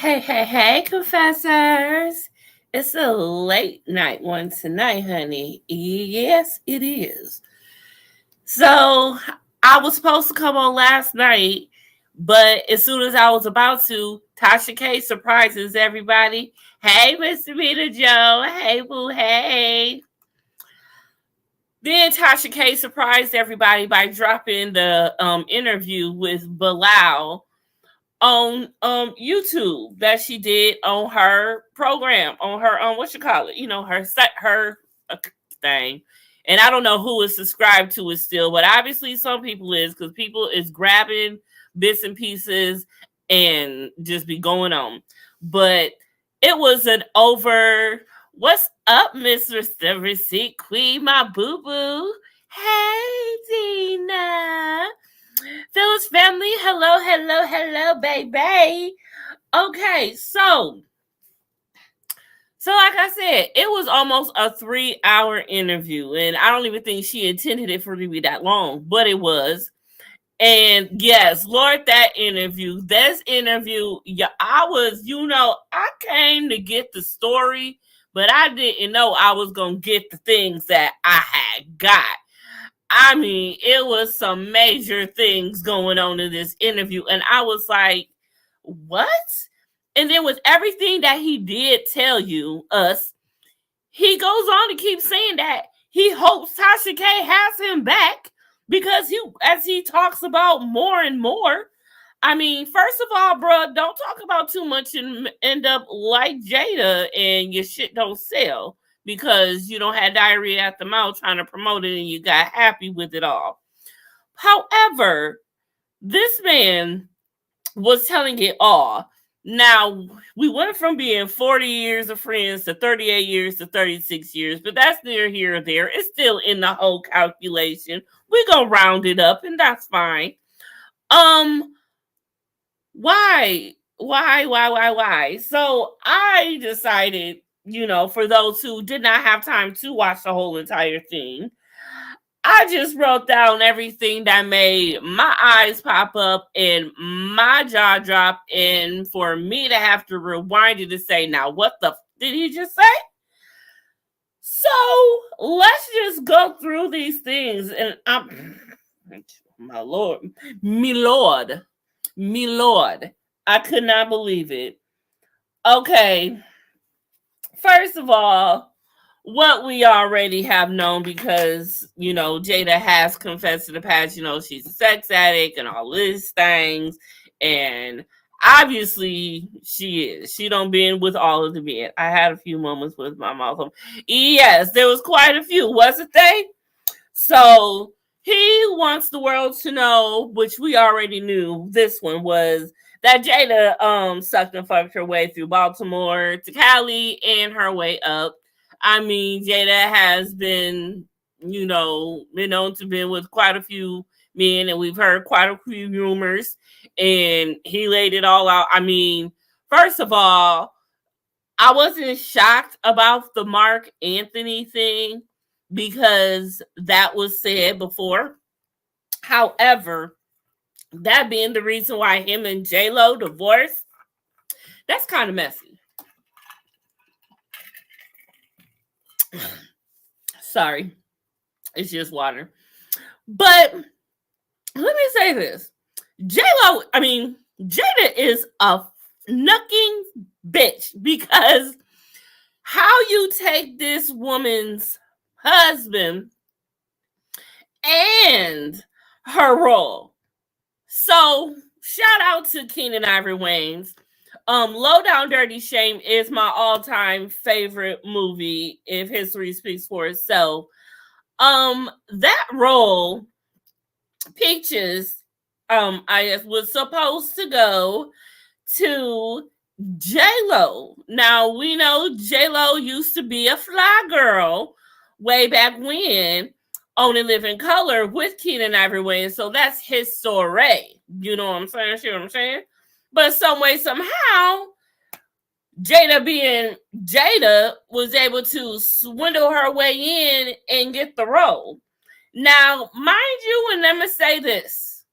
Hey, confessors. It's a late night one tonight, honey. Yes, it is. So, I was supposed to come on last night, but as soon as I was about to, Tasha K surprises everybody. Hey, Mr. Vita Joe. Hey, boo. Hey. Then Tasha K surprised everybody by dropping the interview with Bilal on YouTube that she did on her program, on her what you call it, her thing. And I don't know who is subscribed to it still, but obviously some people is, because people is grabbing bits and pieces and just be going on. But it was an over. What's up, Mistress the Receipt Queen, my boo boo? Hey, Dina. Phyllis family, hello, baby. Okay, so like I said, it was almost a 3-hour interview, and I don't even think she intended it for it to be that long, but it was. And yes, Lord, this interview, yeah, I came to get the story, but I didn't know I was gonna get the things that I had got. I mean, it was some major things going on in this interview. And I was like, what? And then with everything that he did tell us, he goes on to keep saying that he hopes Tasha K has him back because as he talks about more and more. I mean, first of all, bro, don't talk about too much and end up like Jada and your shit don't sell because you don't have diarrhea at the mouth trying to promote it and you got happy with it all. However, this man was telling it all. Now, we went from being 40 years of friends to 38 years to 36 years, but that's near here or there. It's still in the whole calculation. We're going to round it up, and that's fine. Why? So I decided, for those who did not have time to watch the whole entire thing, I just wrote down everything that made my eyes pop up and my jaw drop, and for me to have to rewind it to say, now what the did he just say? So let's just go through these things, and my lord, I could not believe it. Okay, first of all, what we already have known, because Jada has confessed to the past, she's a sex addict and all these things, and obviously she don't been with all of the men. I had a few moments with my mouth open. Yes, there was quite a few, wasn't they? So he wants the world to know, which we already knew this one was, that Jada sucked and fucked her way through Baltimore to Cali and her way up. I mean, Jada has been known to be with quite a few men, and we've heard quite a few rumors, and he laid it all out. I mean, first of all, I wasn't shocked about the Mark Anthony thing because that was said before. However, that being the reason why him and J-Lo divorced, that's kind of messy. Sorry, it's just water. But let me say this. Jada is a fucking bitch, because how you take this woman's husband and her role. So shout out to Keenan Ivory Wayans. Low Down Dirty Shame is my all-time favorite movie if history speaks for itself. That role, Peaches, I was supposed to go to J-Lo. Now, we know J-Lo used to be a fly girl way back when on In Living Color with Keenan Ivory Wayans, so that's his story. You know what I'm saying? See what I'm saying? But some way, somehow, Jada being Jada was able to swindle her way in and get the role. Now, mind you, and let me say this.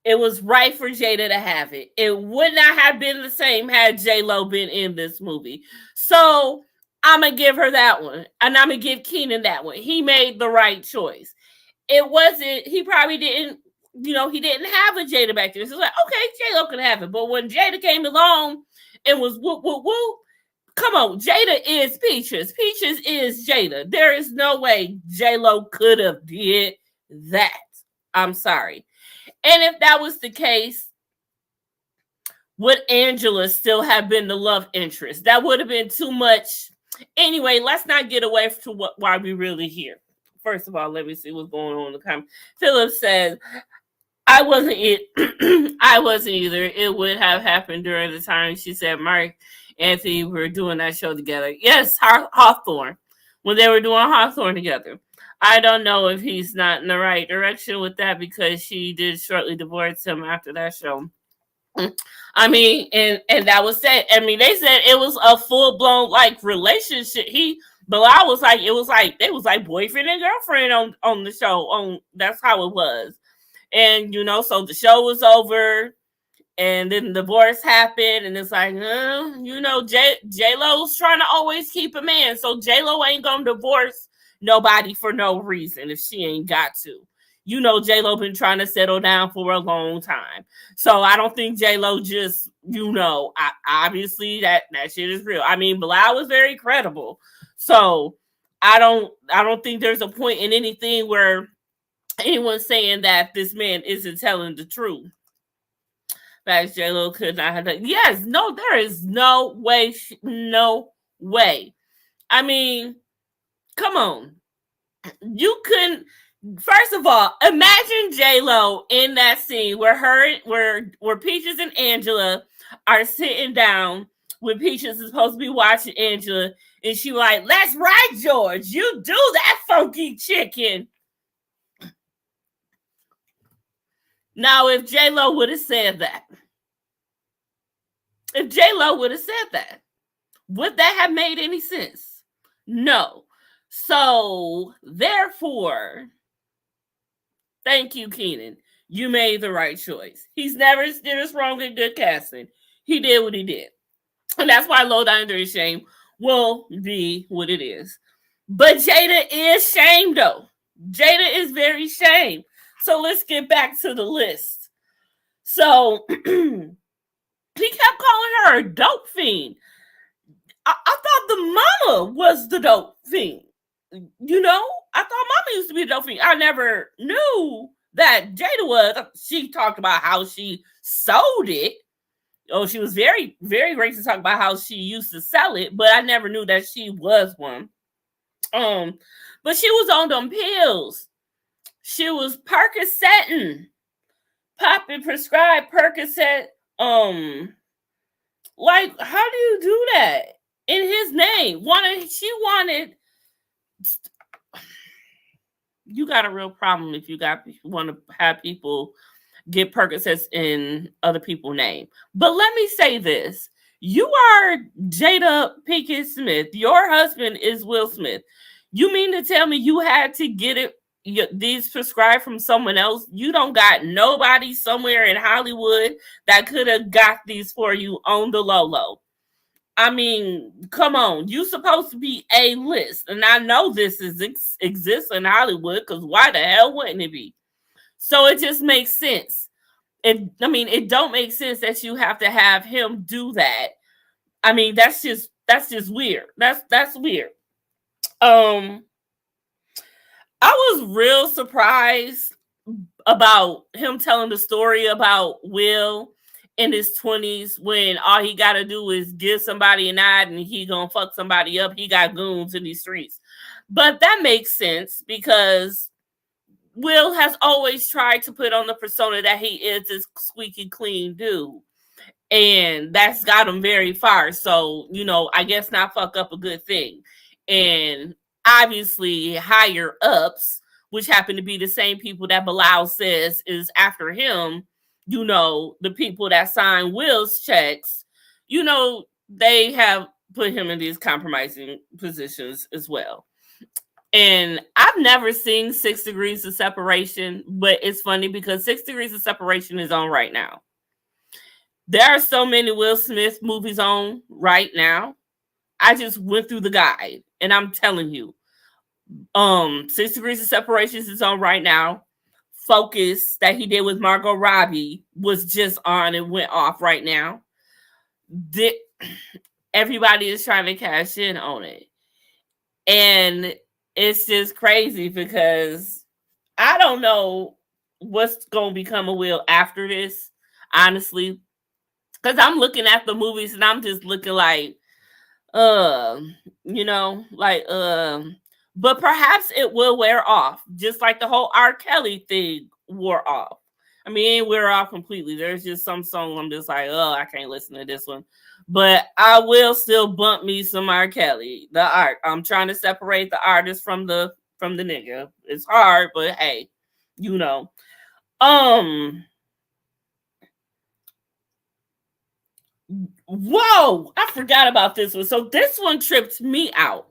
It was right for Jada to have it. It would not have been the same had J-Lo been in this movie. So I'm going to give her that one. And I'm going to give Keenan that one. He made the right choice. It wasn't, he probably didn't, he didn't have a Jada back there. So it's like, okay, J-Lo could have it. But when Jada came along and was whoop, whoop, whoop, come on, Jada is Peaches. Peaches is Jada. There is no way J-Lo could have did that. I'm sorry. And if that was the case, would Angela still have been the love interest? That would have been too much. Anyway, let's not get away from why we really here. First of all, let me see what's going on in the comments. Philip says, I wasn't I wasn't either. It would have happened during the time she said Mark Anthony were doing that show together. Yes, Hawthorne. When they were doing Hawthorne together. I don't know if he's not in the right direction with that because she did shortly divorce him after that show. I mean, and that was said. I mean, they said it was a full blown like relationship. Bilal was like, it was like they was like boyfriend and girlfriend on the show. That's how it was. And so the show was over. And then the divorce happened, and it's like, J-Lo's trying to always keep a man. So J-Lo ain't going to divorce nobody for no reason if she ain't got to. J-Lo been trying to settle down for a long time. So I don't think J-Lo just, obviously that shit is real. I mean, Bilal was very credible. So I don't think there's a point in anything where anyone's saying that this man isn't telling the truth. That J-Lo could not have done. Yes, no, there is no way. No way. I mean, come on. You couldn't. First of all, imagine J-Lo in that scene where Peaches and Angela are sitting down when Peaches is supposed to be watching Angela, and she like, "Let's ride, George. You do that funky chicken." Now, if J-Lo would have said that, would that have made any sense? No. So, therefore, thank you, Keenan. You made the right choice. He's never did us wrong in good casting. He did what he did. And that's why Low Down Dirty Shame will be what it is. But Jada is shamed, though. Jada is very shamed. So let's get back to the list. So he kept calling her a dope fiend. I thought the mama was the dope fiend. I thought mama used to be a dope fiend. I never knew that Jada was. She talked about how she sold it. Oh, she was very, very great to talk about how she used to sell it, but I never knew that she was one. But she was on them pills. She was Percocetting, popping prescribed Percocet. Like, how do you do that in his name? She wanted. You got a real problem if you want to have people get Percocets in other people's name. But let me say this: you are Jada Pinkett Smith. Your husband is Will Smith. You mean to tell me you had to get these prescribed from someone else? You don't got nobody somewhere in Hollywood that could have got these for you on the low. I mean, come on. You supposed to be A-list. And I know this exists in Hollywood because why the hell wouldn't it be? So it just makes sense. It don't make sense that you have to have him do that. I mean, that's just weird. That's weird. I was real surprised about him telling the story about Will in his 20s when all he got to do is give somebody a nod and he gonna fuck somebody up. He got goons in these streets. But that makes sense because Will has always tried to put on the persona that he is this squeaky clean dude. And that's got him very far. So, I guess not fuck up a good thing. And obviously higher ups, which happen to be the same people that Bilal says is after him, the people that sign Will's checks, they have put him in these compromising positions as well. And I've never seen 6 Degrees of Separation, but it's funny because 6 Degrees of Separation is on right now. There are so many Will Smith movies on right now. I just went through the guide and I'm telling you, 6 Degrees of Separation is on right now. Focus that he did with Margot Robbie was just on and went off right now. Everybody is trying to cash in on it. And it's just crazy because I don't know what's going to become of Will after this, honestly. Because I'm looking at the movies and I'm just looking like, you know, like, but perhaps it will wear off, just like the whole R. Kelly thing wore off. I mean, it ain't wear off completely. There's just some songs I'm just like, oh, I can't listen to this one. But I will still bump me some R. Kelly, the art. I'm trying to separate the artist from the nigga. It's hard, but hey, you know. Whoa, I forgot about this one. So this one tripped me out.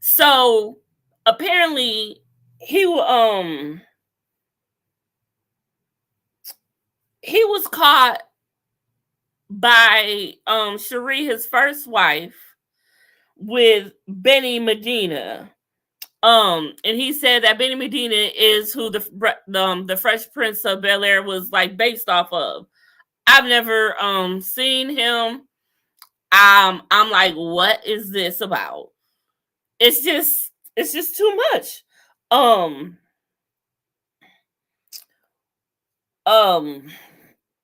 So apparently he was caught by Cherie, his first wife, with Benny Medina. And he said that Benny Medina is who the Fresh Prince of Bel-Air was like based off of. I've never seen him. I'm like, what is this about? It's just too much.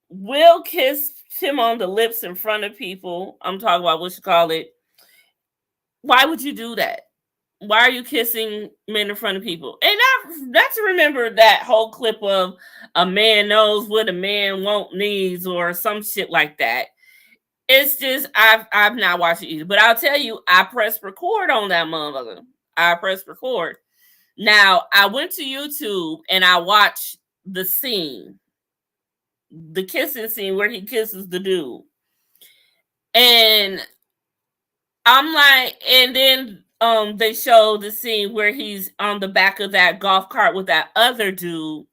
Will kissed him on the lips in front of people. I'm talking about what you call it. Why would you do that? Why are you kissing men in front of people? And that's remember that whole clip of a man knows what a man needs or some shit like that. It's just I've not watched it either. But I'll tell you, I pressed record on that motherfucker. I pressed record. Now I went to YouTube and I watched the scene. The kissing scene where he kisses the dude. And I'm like, and then they show the scene where he's on the back of that golf cart with that other dude.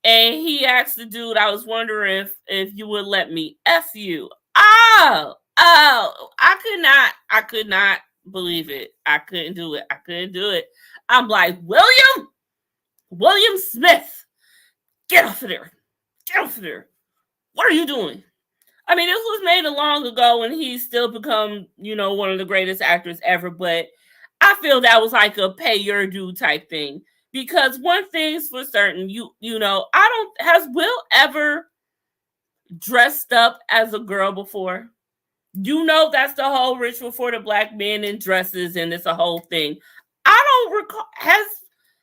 And he asked the dude, I was wondering if you would let me F you. Oh, I could not believe it. I couldn't do it. I'm like, William Smith, get off of there. What are you doing? I mean, this was made long ago and he's still become, one of the greatest actors ever. But I feel that was like a pay your due type thing. Because one thing's for certain, has Will ever dressed up as a girl before? That's the whole ritual for the black men in dresses and it's a whole thing. I don't recall, has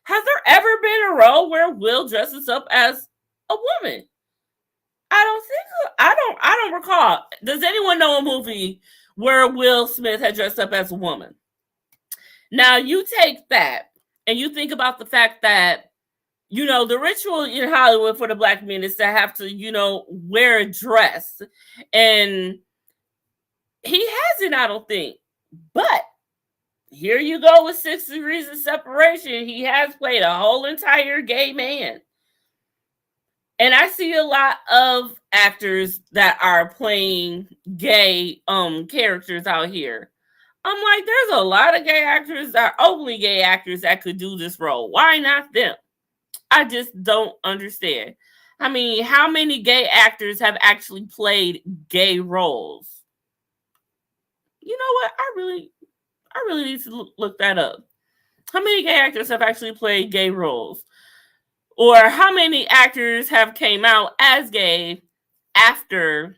there ever been a role where Will dresses up as a woman? I don't think so. I don't recall. Does anyone know a movie where Will Smith had dressed up as a woman? Now you take that and you think about the fact that, the ritual in Hollywood for the black men is to have to, wear a dress. And he hasn't, I don't think. But here you go with 6 Degrees of Separation. He has played a whole entire gay man. And I see a lot of actors that are playing gay characters out here. I'm like, there's a lot of gay actors that are openly gay actors that could do this role. Why not them? I just don't understand. I mean, how many gay actors have actually played gay roles? You know what? I really need to look that up. How many gay actors have actually played gay roles? Or how many actors have came out as gay after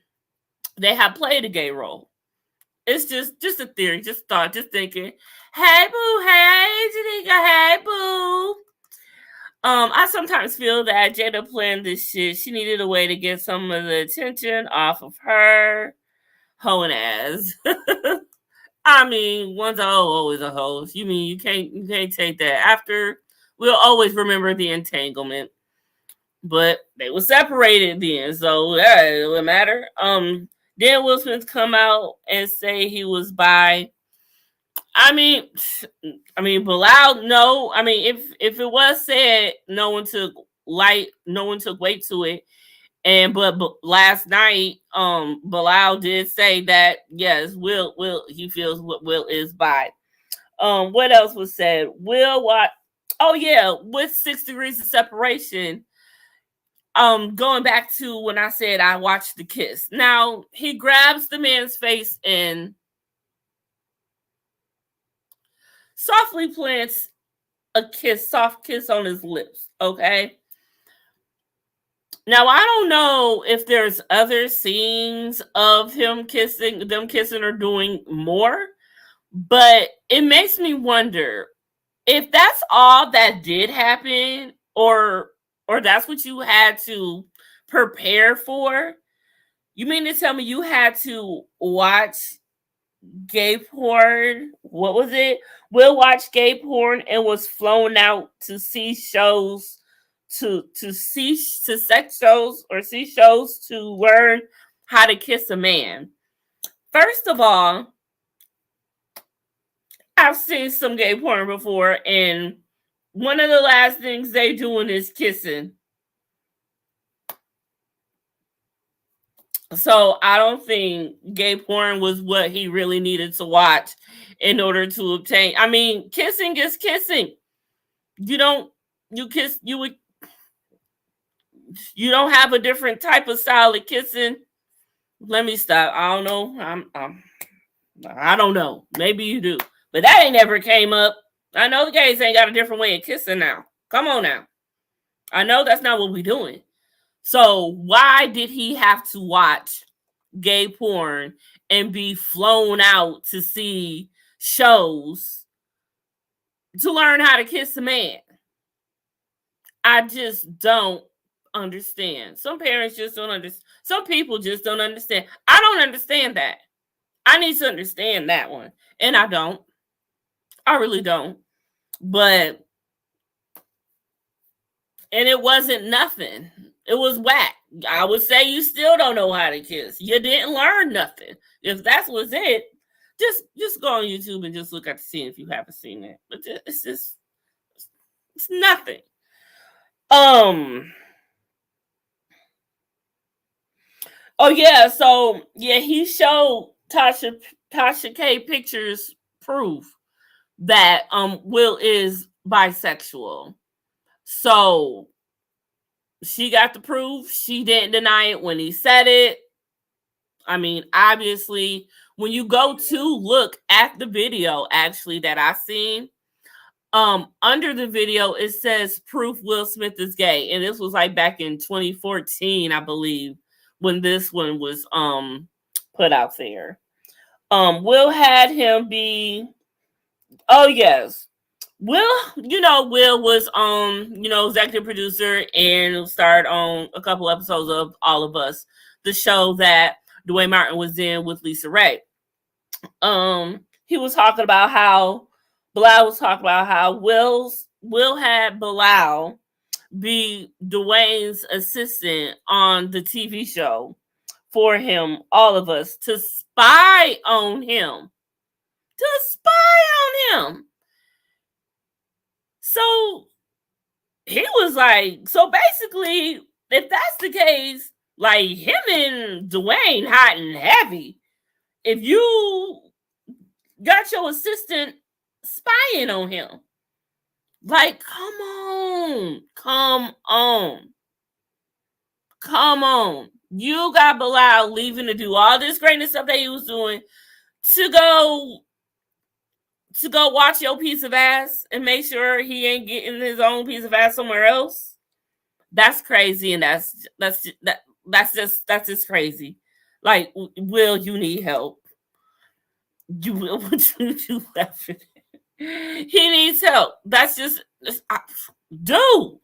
they have played a gay role? It's just a theory, just thought, just thinking. Hey boo, hey Janika, hey boo. I sometimes feel that Jada planned this shit. She needed a way to get some of the attention off of her hoeing ass. I mean, one's a hoe, always a hoe. You mean you can't take that. After, we'll always remember the entanglement. But they were separated then, so it wouldn't matter. Then Will Smith come out and say he was bi. I mean, Bilal. No, I mean, if it was said, no one took weight to it. And but last night, Bilal did say that yes, Will he feels what Will is by. What else was said? Will what? Oh yeah, with 6 degrees of separation. Going back to when I said I watched the kiss. Now he grabs the man's face and softly plants soft kiss on his lips. Okay. Now I don't know if there's other scenes of them kissing or doing more, but it makes me wonder if that's all that did happen, or that's what you had to prepare for. You mean to tell me you had to watch gay porn? What was it? Will watch gay porn and was flown out to see shows to sex shows or see shows to learn how to kiss a man. First of all, I've seen some gay porn before, and one of the last things they doing is kissing. So I don't think gay porn was what he really needed to watch in order to obtain. I mean, kissing is kissing. You don't you kiss you would you don't have a different type of style of kissing. Let me stop. I don't know. I don't know. Maybe you do, but that ain't never came up. I know the gays ain't got a different way of kissing now. Come on now. I know that's not what we doing. So why did he have to watch gay porn and be flown out to see shows to learn how to kiss a man? I just don't understand. Some parents just don't understand. Some people just don't understand. I don't understand that. I need to understand that one. And I don't. I really don't. But, and it wasn't nothing. It was whack. I would say you still don't know how to kiss. You didn't learn nothing. If that was it, just go on YouTube and just look at the scene if you haven't seen it. But it's nothing. Oh yeah, so yeah, he showed Tasha K pictures proof that Will is bisexual. So she got the proof. She didn't deny it when he said it. I mean, obviously, when you go to look at the video actually that I seen, under the video it says proof Will Smith is gay. And this was like back in 2014, I believe, when this one was put out there. Will had him be, oh yes, Will was executive producer and starred on a couple episodes of All of Us, the show that Dwayne Martin was in with Lisa Ray. He was talking about how Bilal was talking about how Will had Bilal be Dwayne's assistant on the TV show for him, All of Us, to spy on him. So he was like, so basically, if that's the case, like him and Dwayne hot and heavy, if you got your assistant spying on him, like, come on. You got Bilal leaving to do all this greatness stuff that he was doing to go watch your piece of ass and make sure he ain't getting his own piece of ass somewhere else. That's crazy, and that's just crazy. Like, Will, you need help. You will, what you do laughing? He needs help. Dude.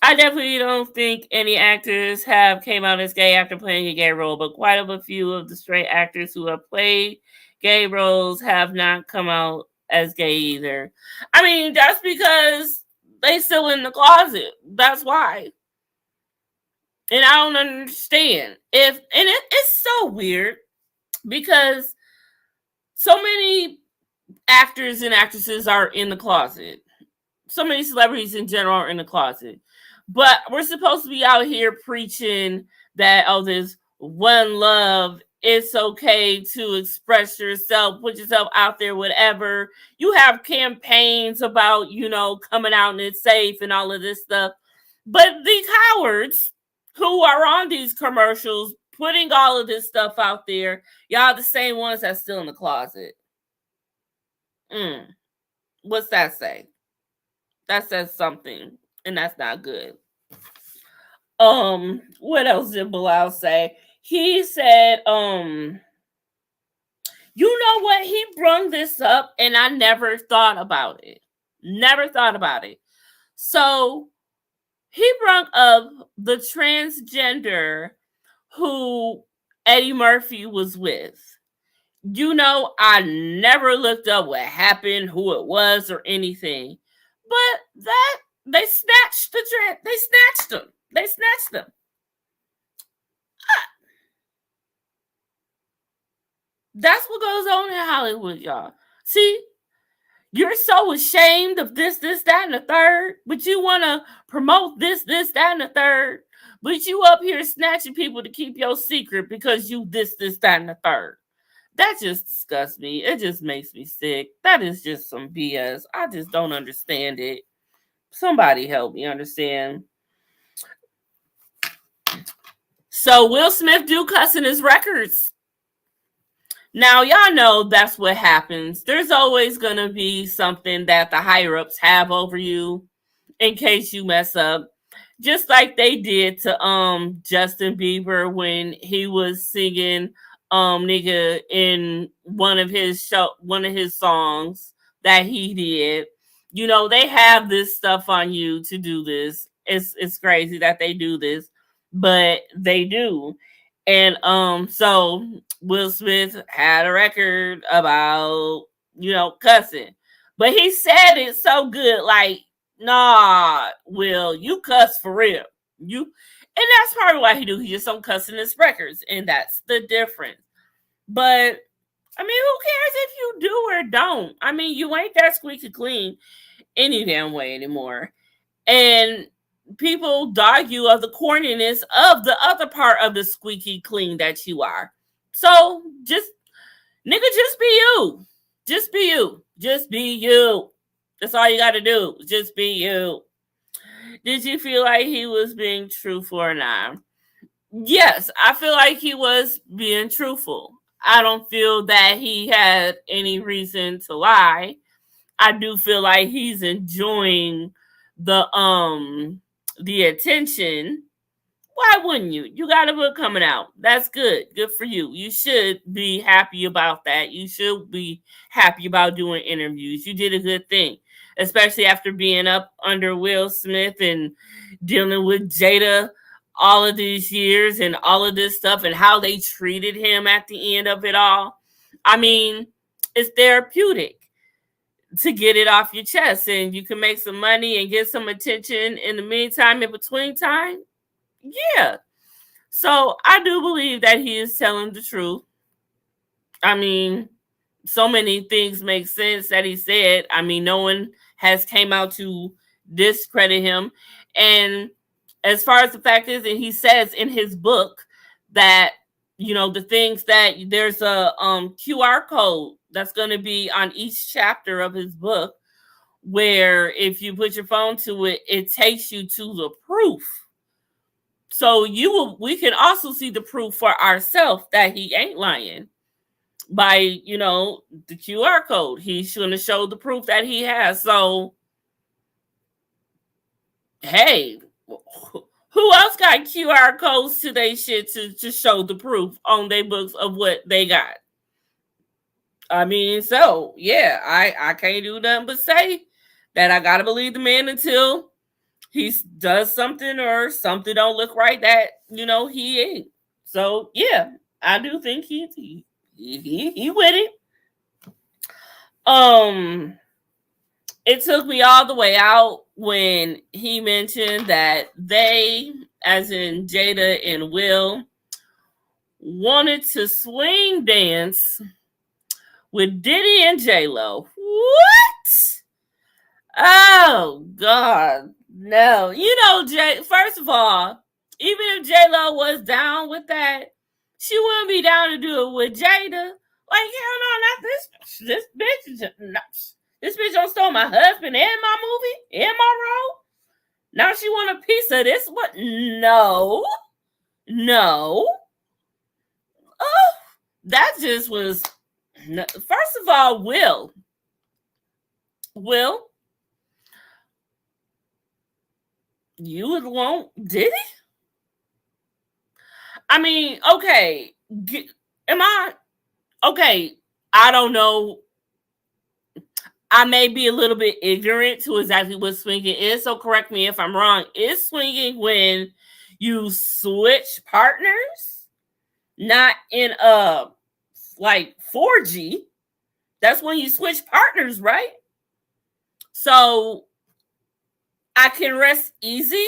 I definitely don't think any actors have came out as gay after playing a gay role, but quite a few of the straight actors who have played gay roles have not come out as gay either. I mean, that's because they still in the closet. That's why. And I don't understand. It's so weird because so many actors and actresses are in the closet. So many celebrities in general are in the closet. But we're supposed to be out here preaching that, oh, there's one love. It's okay to express yourself, put yourself out there, whatever. You have campaigns about, coming out and it's safe and all of this stuff. But the cowards who are on these commercials, putting all of this stuff out there, y'all the same ones that's still in the closet. What's that say? That says something, and that's not good. What else did Bilal say? He said, you know what? He brung this up, and I never thought about it. Never thought about it. So he brung up the transgender who Eddie Murphy was with. I never looked up what happened, who it was, or anything. But that they snatched him. They snatched him. That's what goes on in Hollywood, y'all. See, you're so ashamed of this, that, and the third, but you want to promote this, that, and the third, but you up here snatching people to keep your secret because you this, that, and the third. That just disgusts me. It just makes me sick. That is just some BS. I just don't understand it. Somebody help me understand. So Will Smith do cuss in his records. Now, y'all know that's what happens. There's always going to be something that the higher-ups have over you in case you mess up. Just like they did to Justin Bieber when he was singing nigga in one of his songs that he did. They have this stuff on you to do this. It's crazy that they do this, but they do. And so Will Smith had a record about, cussing. But he said it so good, like, nah, Will, you cuss for real. And that's probably why he do. He just don't cuss in his records. And that's the difference. But, who cares if you do or don't? You ain't that squeaky clean any damn way anymore. And people dog you of the corniness of the other part of the squeaky clean that you are. So, just be you. Just be you. Just be you. That's all you got to do. Just be you. Did you feel like he was being truthful or not? Yes, I feel like he was being truthful. I don't feel that he had any reason to lie. I do feel like he's enjoying the attention. Why wouldn't you? You got a book coming out. That's good. Good for you. You should be happy about that. You should be happy about doing interviews. You did a good thing, especially after being up under Will Smith and dealing with Jada all of these years and all of this stuff and how they treated him at the end of it all. It's therapeutic to get it off your chest, and you can make some money and get some attention in the meantime, in between time. Yeah. So I do believe that he is telling the truth. So many things make sense that he said. No one has came out to discredit him. And as far as the fact is, and he says in his book that, the things that there's a QR code that's going to be on each chapter of his book, where if you put your phone to it, it takes you to the proof. So we can also see the proof for ourselves that he ain't lying by, the QR code. He's going to show the proof that he has. So, hey, who else got QR codes to their shit to show the proof on their books of what they got? So, yeah, I can't do nothing but say that I got to believe the man until he does something or something don't look right that, he ain't. So, yeah, I do think he with it. It took me all the way out when he mentioned that they, as in Jada and Will, wanted to swing dance with Diddy and J-Lo. What? Oh, God. No. First of all, even if J-Lo was down with that, she wouldn't be down to do it with Jada. Like, hell no, not this bitch. This bitch don't stole my husband and my movie and my role. Now she want a piece of this? What? No. Oh, that just was. First of all, Will, you would want Diddy? I mean, okay. Am I okay? I don't know. I may be a little bit ignorant to exactly what swinging is, so correct me if I'm wrong. Is swinging when you switch partners? Not in like 4G. That's when you switch partners, right? So I can rest easy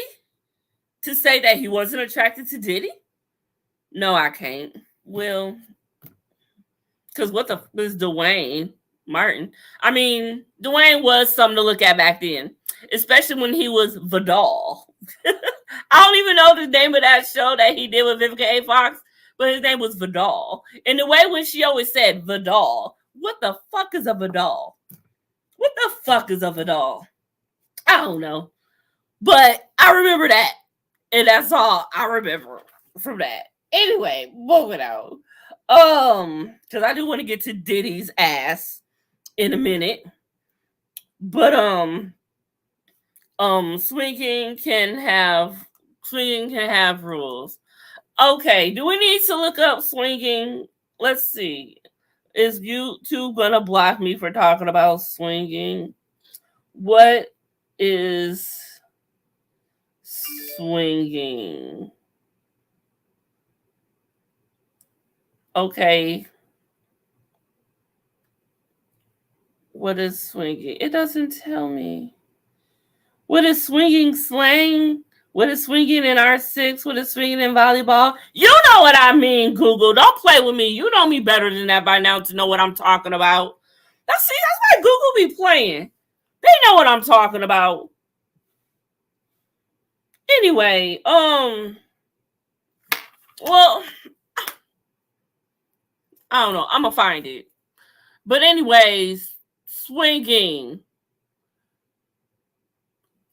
to say that he wasn't attracted to Diddy. No, I can't. Well, because what the f is Dwayne Martin? I mean, Dwayne was something to look at back then, especially when he was Vidal. I don't even know the name of that show that he did with Vivica A. Fox, but his name was Vidal. And the way when she always said Vidal, what the fuck is a Vidal? What the fuck is a Vidal? I don't know. But I remember that. And that's all I remember from that. Anyway, moving on. Because I do want to get to Diddy's ass in a minute. But swinging can have rules. Okay, do we need to look up swinging? Let's see. Is YouTube gonna block me for talking about swinging? What is swinging? Okay. What is swinging? It doesn't tell me. What is swinging slang? What is swinging in R6? What is swinging in volleyball? You know what I mean, Google. Don't play with me. You know me better than that by now to know what I'm talking about. That's why Google be playing. They know what I'm talking about. Anyway, well, I don't know. I'm gonna find it. But anyways, swinging.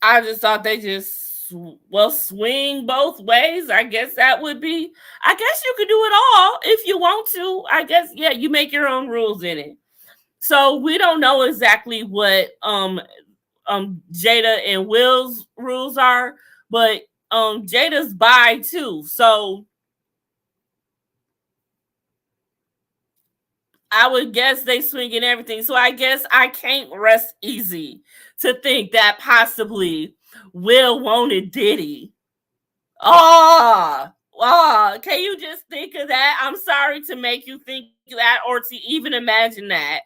I just thought they just swing both ways. I guess that would be. I guess you could do it all if you want to. I guess you make your own rules in it. So we don't know exactly what Jada and Will's rules are, but Jada's bi too. So I would guess they swinging everything. So I guess I can't rest easy to think that possibly Will wanted Diddy. Can you just think of that? I'm sorry to make you think that or to even imagine that.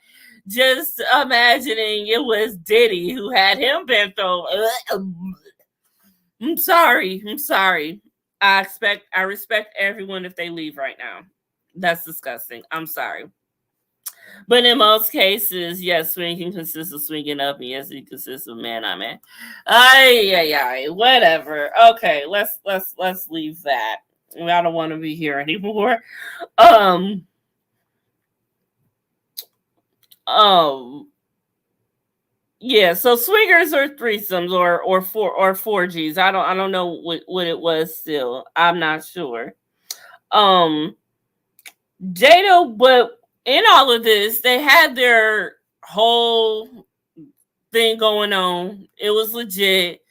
Just imagining it was Diddy who had him bent through. I'm sorry. I respect everyone if they leave right now. That's disgusting. I'm sorry. But in most cases, yes, swinging consists of swinging up, and yes, it consists of man on man. Whatever. Okay, let's leave that. I don't want to be here anymore. Yeah, so swingers or threesomes or 4Gs. I don't know what it was still. I'm not sure. Jada, but in all of this, they had their whole thing going on. It was legit.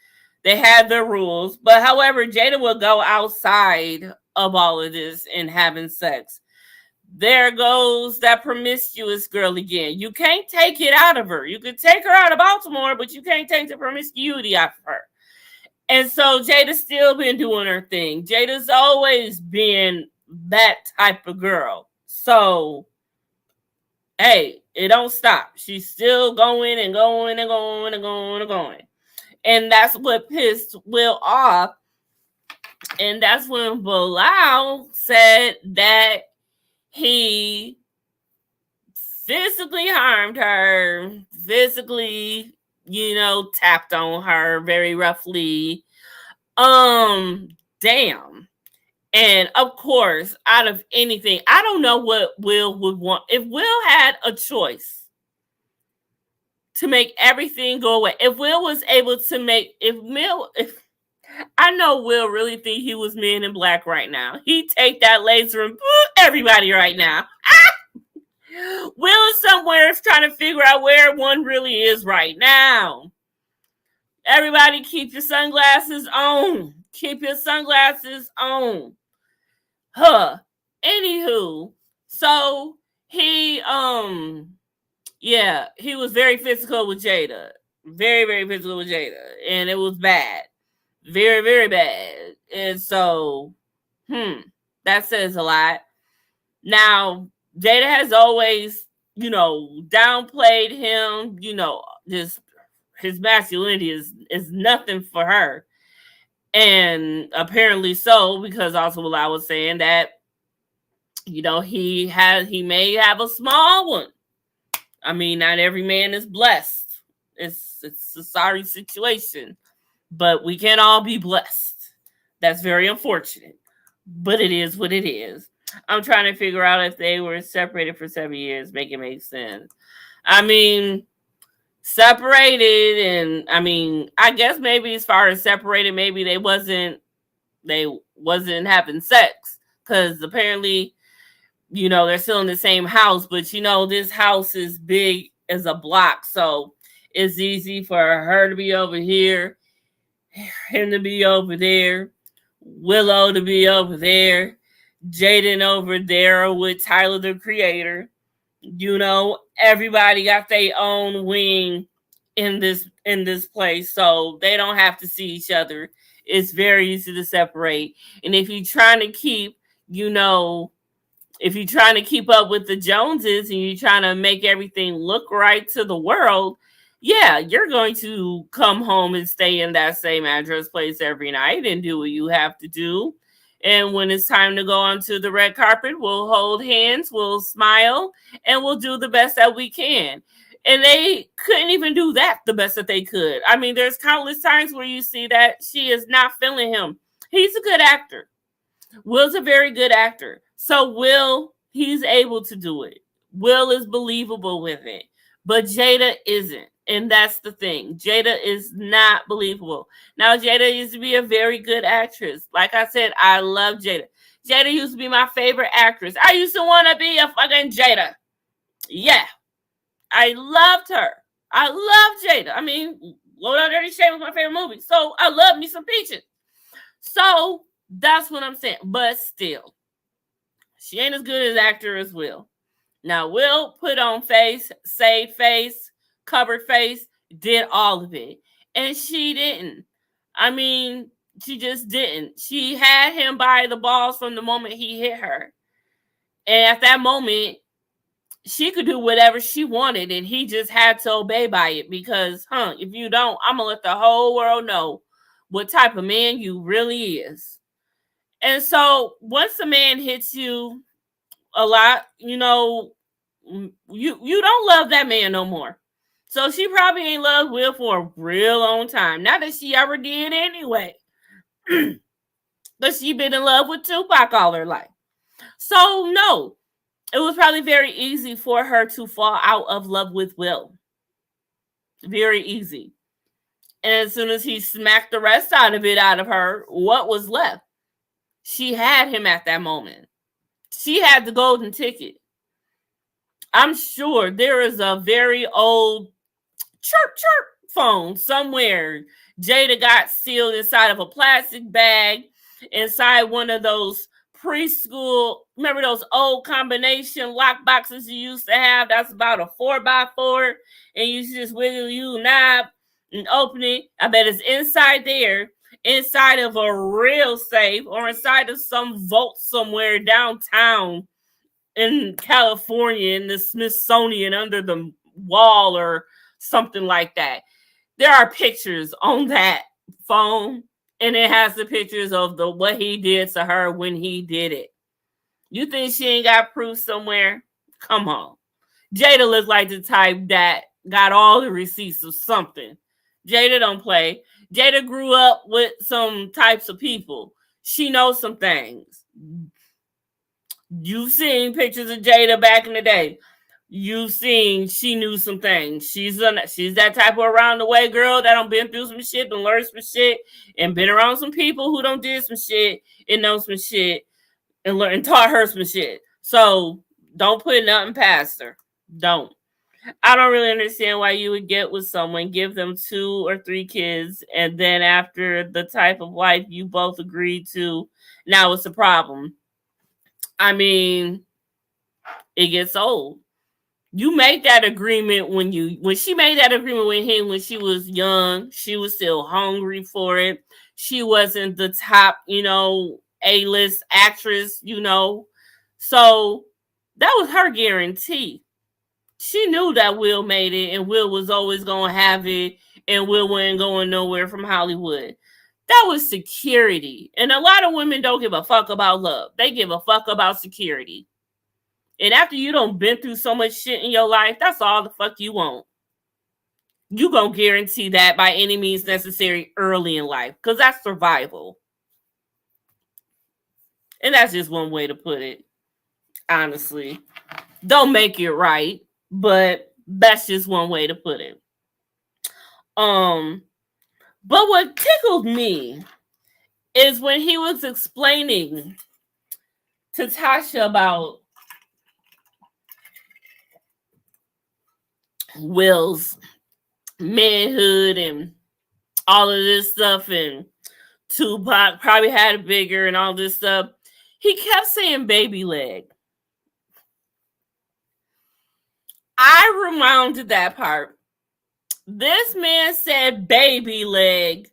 They had their rules. But however, Jada would go outside of all of this and having sex. There goes that promiscuous girl again. You can't take it out of her. You could take her out of Baltimore, but you can't take the promiscuity out of her. And so Jada's still been doing her thing. Jada's always been that type of girl. So, hey, it don't stop. She's still going and going and going and going and going. And that's what pissed Will off. And that's when Bilal said that he physically harmed her, physically, tapped on her very roughly. Damn. And of course, out of anything, I don't know what Will would want. If Will had a choice to make everything go away, if Will was able to make, if I know Will really think he was Men in Black right now. He'd take that laser and everybody right now. Will is somewhere trying to figure out where one really is right now. Everybody keep your sunglasses on. Keep your sunglasses on. Anywho, so he he was very physical with Jada. Very, very physical with Jada. And it was bad. Very, very bad. And so, that says a lot. Now, Jada has always, downplayed him, just his masculinity is nothing for her. And apparently so, because also what I was saying that, he may have a small one. I mean, not every man is blessed. It's a sorry situation, but we can't all be blessed. That's very unfortunate, but it is what it is. I'm trying to figure out if they were separated for 7 years, make it make sense. I mean, separated, and I mean, I guess maybe as far as separated, maybe they wasn't having sex, because apparently, they're still in the same house, but this house is big as a block, so it's easy for her to be over here, him to be over there, Willow to be over there, Jaden over there with Tyler the Creator. Everybody got their own wing in this place, so they don't have to see each other. It's very easy to separate. And if you're trying to keep, if you're trying to keep up with the Joneses and you're trying to make everything look right to the world, yeah, you're going to come home and stay in that same address place every night and do what you have to do. And when it's time to go onto the red carpet, we'll hold hands, we'll smile, and we'll do the best that we can. And they couldn't even do that the best that they could. I mean, there's countless times where you see that she is not feeling him. He's a good actor. Will's a very good actor. So Will, he's able to do it. Will is believable with it. But Jada isn't. And that's the thing. Jada is not believable. Now, Jada used to be a very good actress. Like I said, I love Jada. Jada used to be my favorite actress. I used to want to be a fucking Jada. Yeah. I loved her. I love Jada. I mean, Low Down Dirty Shame was my favorite movie. So I love me some Peaches. So that's what I'm saying. But still, she ain't as good as actor as Will. Now, Will put on face, saved face, covered face, did all of it. And she didn't. I mean, she just didn't. She had him by the balls from the moment he hit her. And at that moment, she could do whatever she wanted, and he just had to obey by it because, if you don't, I'm going to let the whole world know what type of man you really is. And so once a man hits you a lot, you don't love that man no more. So she probably ain't loved Will for a real long time. Not that she ever did anyway. But she been in love with Tupac all her life. So no, it was probably very easy for her to fall out of love with Will. Very easy. And as soon as he smacked the rest out of her, what was left? She had him at that moment. She had the golden ticket. I'm sure there is a very old chirp phone somewhere. Jada got sealed inside of a plastic bag, inside one of those preschool, remember those old combination lock boxes you used to have? That's about a 4x4, and you just wiggle your knob and open it. I bet it's inside there, inside of a real safe, or inside of some vault somewhere downtown in California in the Smithsonian under the wall or something like that. There are pictures on that phone, and it has the pictures of what he did to her when he did it. You think she ain't got proof somewhere? Come on. Jada looks like the type that got all the receipts of something. Jada don't play. Jada grew up with some types of people. She knows some things. You've seen pictures of Jada back in the day. You've seen she knew some things. She's that type of around the way girl that done been through some shit, done learned some shit, and been around some people who done did some shit and know some shit and learned and taught her some shit. So don't put nothing past her. Don't. I don't really understand why you would get with someone, give them 2 or 3 kids, and then after the type of life you both agreed to, now it's a problem. I mean, it gets old. You make that agreement when she made that agreement with him when she was young. She was still hungry for it. She wasn't the top, A-list actress, So that was her guarantee. She knew that Will made it and Will was always going to have it and Will wasn't going nowhere from Hollywood. That was security. And a lot of women don't give a fuck about love. They give a fuck about security. And after you done been through so much shit in your life, that's all the fuck you want. You gonna guarantee that by any means necessary early in life. Because that's survival. And that's just one way to put it. Honestly. Don't make it right. But that's just one way to put it. But what tickled me is when he was explaining to Tasha about Will's manhood and all of this stuff, and Tupac probably had it bigger and all this stuff. He kept saying baby leg. I reminded that part. This man said baby leg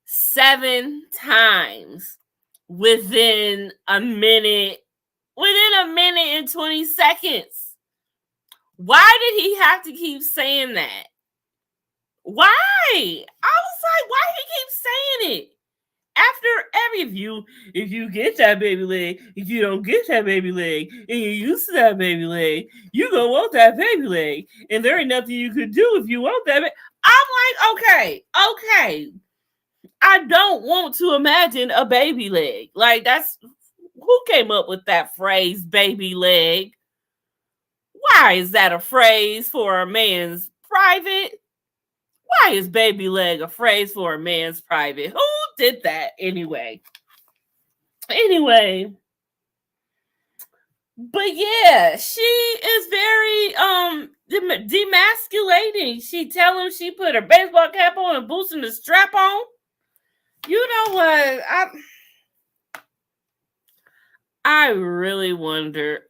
7 times within a minute and 20 seconds. Why did he have to keep saying that? Why? I was like, why did he keep saying it? After every if you get that baby leg, if you don't get that baby leg, and you're used to that baby leg, you gonna want that baby leg. And there ain't nothing you could do if you want that. I'm like, okay. I don't want to imagine a baby leg. Like, that's who came up with that phrase, baby leg? Why is that a phrase for a man's private? Why is baby leg a phrase for a man's private? Who did that anyway? But yeah, she is very demasculating. She tell him she put her baseball cap on and boots and the strap on. You know what? I really wonder.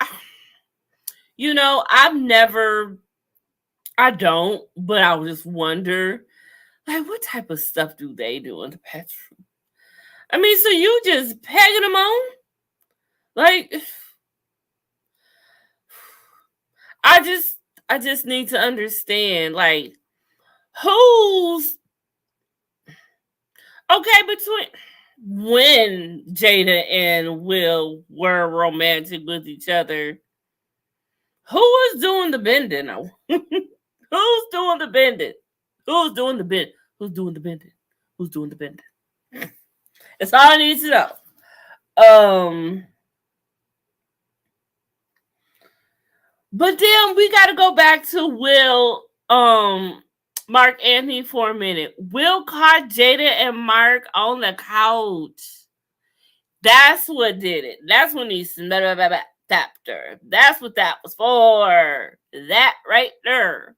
I don't, but I just wonder, like, what type of stuff do they do in the bedroom? I mean, so you just pegging them on? Like, I just need to understand, like, who's okay between when Jada and Will were romantic with each other. Who was doing the bending? Who's doing the bending? Who's doing the bend? Who's doing the bending? Who's doing the bending? That's all I need to know. But then we got to go back to Will, Mark Anthony for a minute. Will caught Jada and Mark on the couch. That's what did it. That's when he tapped her. That's what that was for. That right there.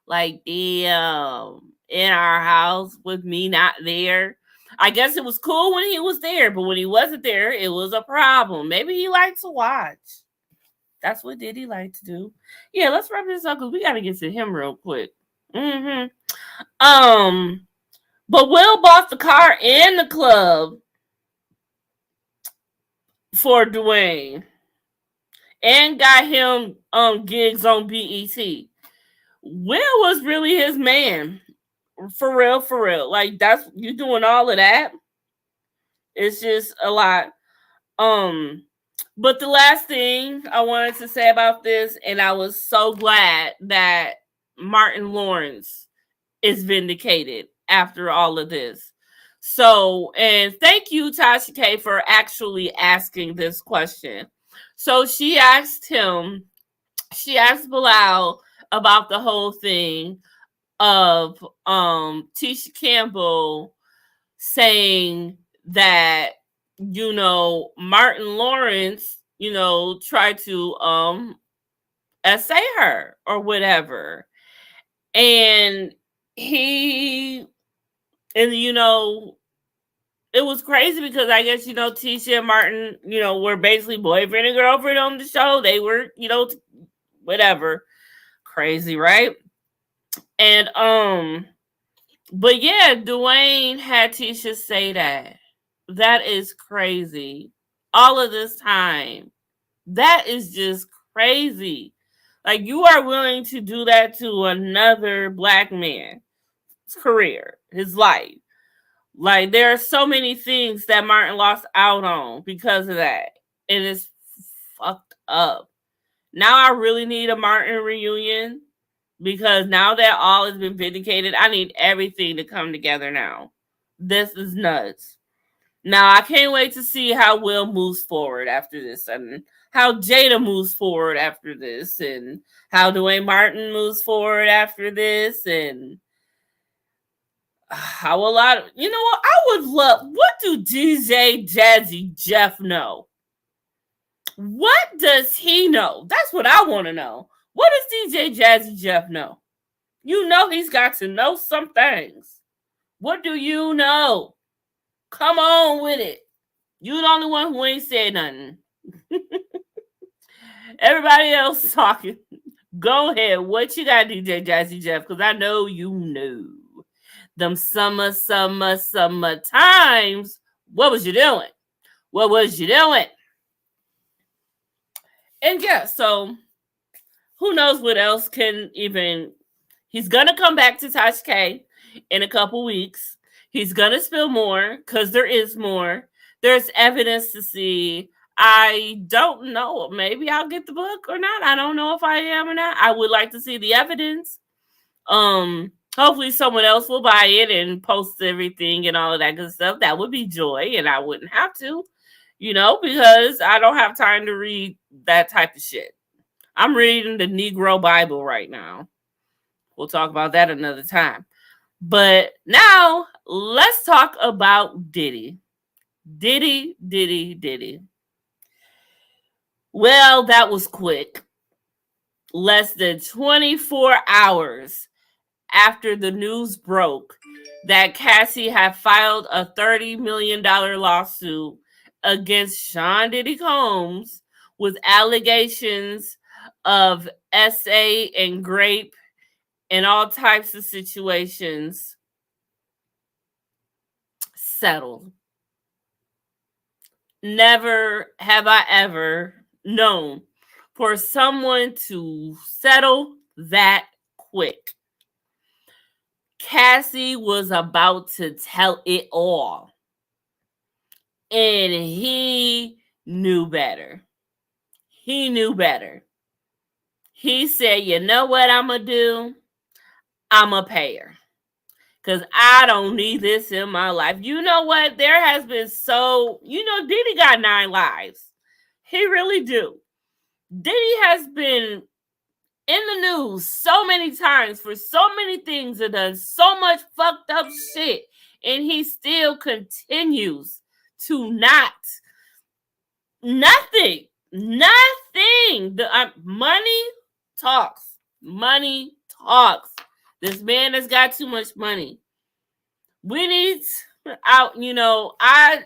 Like, damn, in our house with me not there. I guess it was cool when he was there, but when he wasn't there, it was a problem. Maybe he liked to watch. That's what Diddy like to do. Yeah, let's wrap this up because we got to get to him real quick. But Will bought the car and the club for Dwayne and got him gigs on BET. Will was really his man. For real. Like, that's, you doing all of that. It's just a lot. But the last thing I wanted to say about this, and I was so glad that Martin Lawrence is vindicated after all of this. So, and thank you, Tasha K, for actually asking this question. So she asked Bilal about the whole thing of Tisha Campbell saying that, Martin Lawrence, tried to essay her or whatever. And he and it was crazy because I guess Tisha and Martin were basically boyfriend and girlfriend on the show. They were whatever, crazy, right? And but yeah, Dwayne had Tisha say that. That is crazy. All of this time, that is just crazy. Like, you are willing to do that to another black man's career, his life. Like, there are so many things that Martin lost out on because of that. And it's fucked up. Now I really need a Martin reunion because now that all has been vindicated, I need everything to come together now. This is nuts. Now I can't wait to see how Will moves forward after this, and how Jada moves forward after this, and how Dwayne Martin moves forward after this, and how a lot of what I would love. What do DJ Jazzy Jeff know? What does he know? That's what I want to know. What does DJ Jazzy Jeff know? He's got to know some things. What do you know? Come on with it. You the only one who ain't said nothing. Everybody else talking. Go ahead. What you got, DJ Jazzy Jeff? Because I know you know. Them summer times. What was you doing? What was you doing? And yeah, so who knows what else can even. He's going to come back to Tasha K in a couple weeks. He's going to spill more because there is more. There's evidence to see. I don't know. Maybe I'll get the book or not. I don't know if I am or not. I would like to see the evidence. Hopefully someone else will buy it and post everything and all of that good stuff. That would be joy, and I wouldn't have to, because I don't have time to read that type of shit. I'm reading the Negro Bible right now. We'll talk about that another time. But now let's talk about Diddy. Diddy. Well, that was quick. Less than 24 hours after the news broke that Cassie had filed a $30 million lawsuit against Sean Diddy Combs with allegations of SA and grape and all types of situations, settled. Never have I ever known for someone to settle that quick. Cassie was about to tell it all, and he knew better. He knew better. He said, you know what I'm going to do? I'm going to pay her. Because I don't need this in my life. You know what? There has been Diddy got 9 lives. He really do. Diddy has been in the news so many times for so many things and done so much fucked up shit. And he still continues to nothing. The money talks. Money talks. This man has got too much money. We need out. I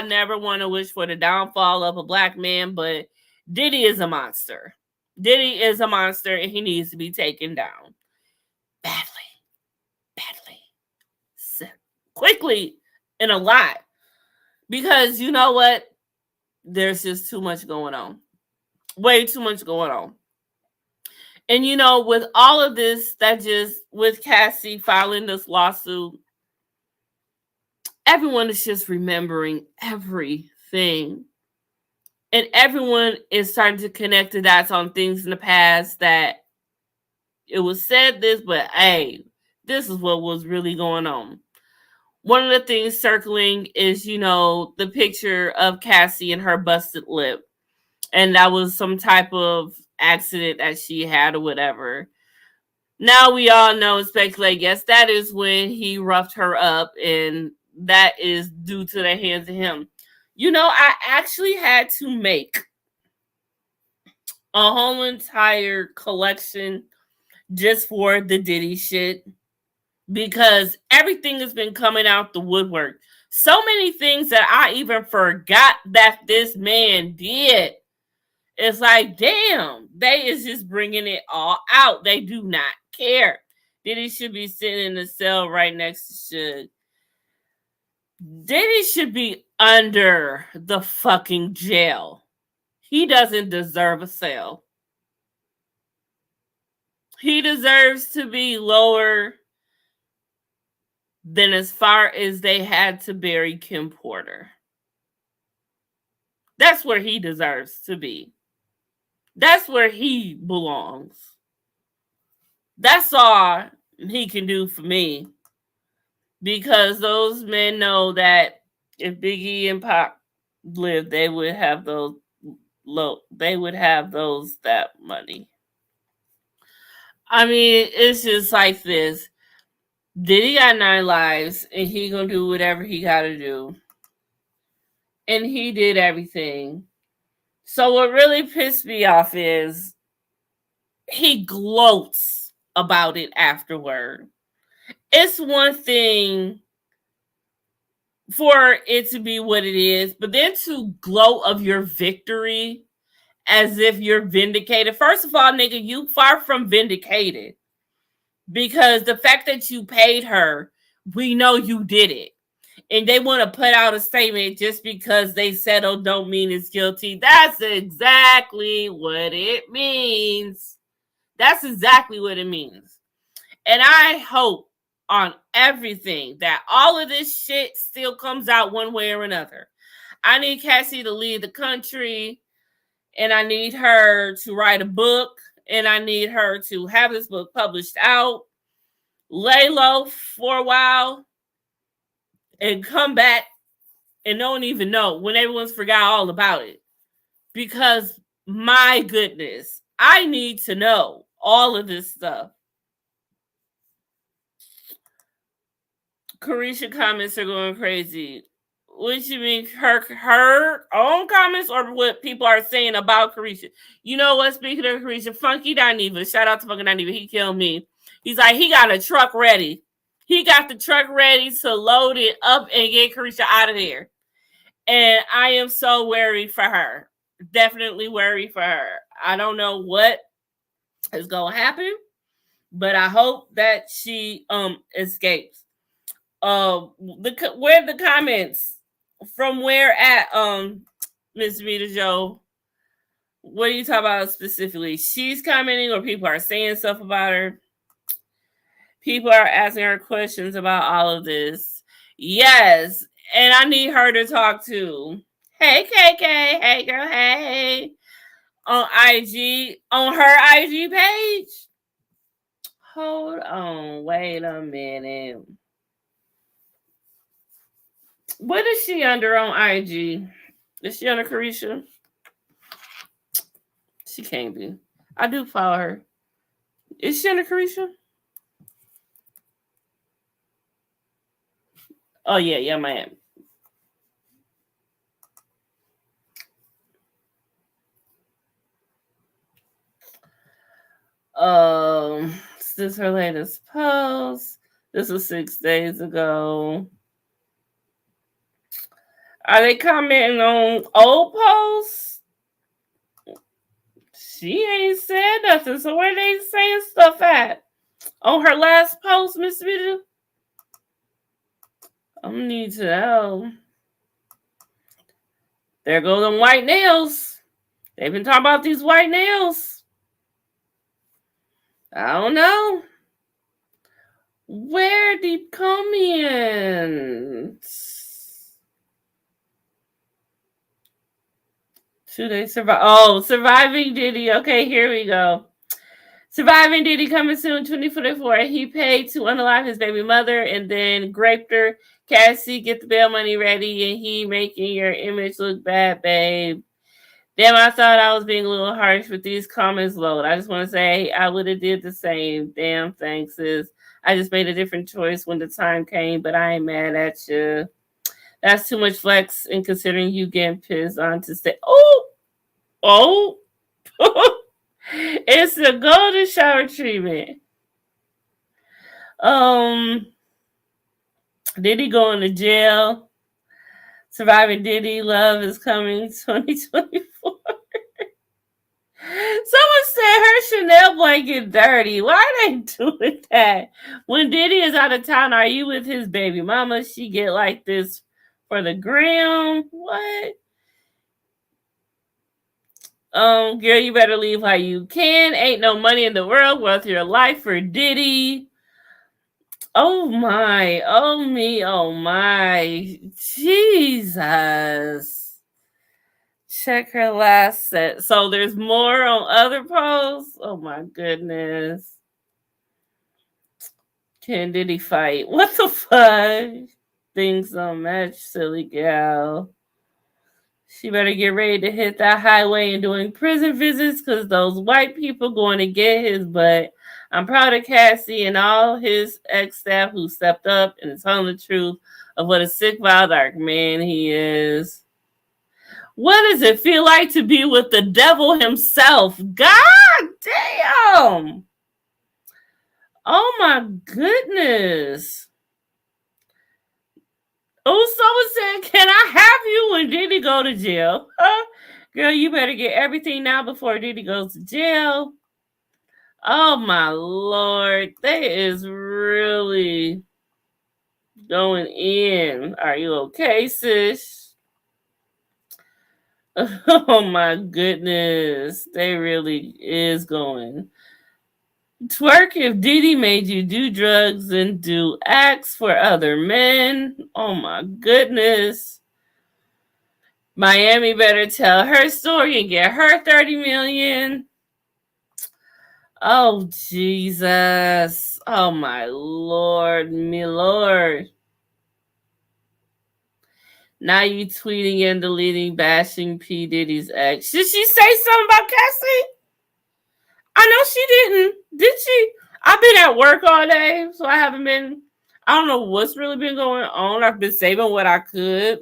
never want to wish for the downfall of a black man, but Diddy is a monster. Diddy is a monster, and he needs to be taken down badly, quickly, and a lot. Because you know what? There's just too much going on. Way too much going on. And with all of this, with Cassie filing this lawsuit, everyone is just remembering everything And everyone is starting to connect the dots on things in the past that it was said this, but hey, this is what was really going on. One of the things circling is, the picture of Cassie and her busted lip. And that was some type of accident that she had or whatever. Now we all know and speculate, yes, that is when he roughed her up, and that is due to the hands of him. I actually had to make a whole entire collection just for the Diddy shit because everything has been coming out the woodwork. So many things that I even forgot that this man did. It's like, damn, they is just bringing it all out. They do not care. Diddy should be sitting in the cell right next to Suge. Diddy should be under the fucking jail. He doesn't deserve a cell. He deserves to be lower than as far as they had to bury Kim Porter. That's where he deserves to be. That's where he belongs. That's all he can do for me. Because those men know that if Biggie and Pac lived, they would have those that money. I mean, it's just like this. Diddy got 9 lives, and he gonna do whatever he gotta do. And he did everything. So what really pissed me off is he gloats about it afterward. It's one thing for it to be what it is, but then to gloat of your victory as if you're vindicated. First of all, nigga, you far from vindicated. Because the fact that you paid her, we know you did it. And they want to put out a statement just because they settled don't mean it's guilty. That's exactly what it means. That's exactly what it means. And I hope on everything that all of this shit still comes out one way or another. I need Cassie to leave the country, and I need her to write a book, and I need her to have this book published out, lay low for a while, and come back and no one even know when everyone's forgot all about it. Because my goodness, I need to know all of this stuff. Carisha comments are going crazy. What you mean, her own comments or what people are saying about Carisha? You know what? Speaking of Carisha, Funky Dineva, shout out to Funky Dineva, he killed me. He's like, he got a truck ready. He got the truck ready to load it up and get Carisha out of there. And I am so worried for her. Definitely worried for her. I don't know what is going to happen, but I hope that she escapes. Where the comments from where at Miss Rita Joe? What are you talking about specifically? She's commenting or people are saying stuff about her? People are asking her questions about all of this. Yes, and I need her to talk to. Hey KK, hey girl, hey. On IG, on her IG page. Hold on, wait a minute. What is she under on IG? Is she under Carisha? She can't be. I do follow her. Is she under Carisha? Oh yeah, man. This is her latest post. This was 6 days ago. Are they commenting on old posts? She ain't said nothing. So where they saying stuff at? On her last post, Miss Video? I need to know. There go them white nails. They've been talking about these white nails. I don't know. Where the comments? Should they survive? Oh, Surviving Diddy. Okay, here we go. Surviving Diddy coming soon, 2024. He paid to unalive his baby mother and then raped her. Cassie, get the bail money ready, and he making your image look bad, babe. Damn, I thought I was being a little harsh with these comments load. I just want to say I would have did the same. Damn, thanks, sis. I just made a different choice when the time came, but I ain't mad at you. That's too much flex in considering you getting pissed on to say, oh. It's the golden shower treatment. Diddy going to jail? Surviving Diddy, love is coming 2024. Someone said her Chanel blanket dirty. Why are they doing that? When Diddy is out of town, are you with his baby mama? She get like this for the gram. What? Girl, you better leave how you can. Ain't no money in the world worth your life for Diddy. Oh my, oh me, oh my. Jesus. Check her last set. So there's more on other posts. Oh my goodness. Can Diddy fight? What the fuck? Things don't match, silly gal. She better get ready to hit that highway and doing prison visits because those white people going to get his butt. I'm proud of Cassie and all his ex-staff who stepped up and is telling the truth of what a sick, wild, dark man he is. What does it feel like to be with the devil himself? God damn! Oh my goodness. Oh, someone said, can I have you when Diddy go to jail? Girl, you better get everything now before Diddy goes to jail. Oh my Lord. They is really going in. Are you okay, sis? Oh my goodness. They really is going. Twerk if Diddy made you do drugs and do acts for other men. Oh my goodness. Miami better tell her story and get her 30 million. Oh Jesus. Oh my Lord, me Lord. Now you tweeting and deleting, bashing P. Diddy's ex. Did she say something about Cassie? I know she didn't. Did she? I've been at work all day, so I haven't been. I don't know what's really been going on. I've been saving what I could.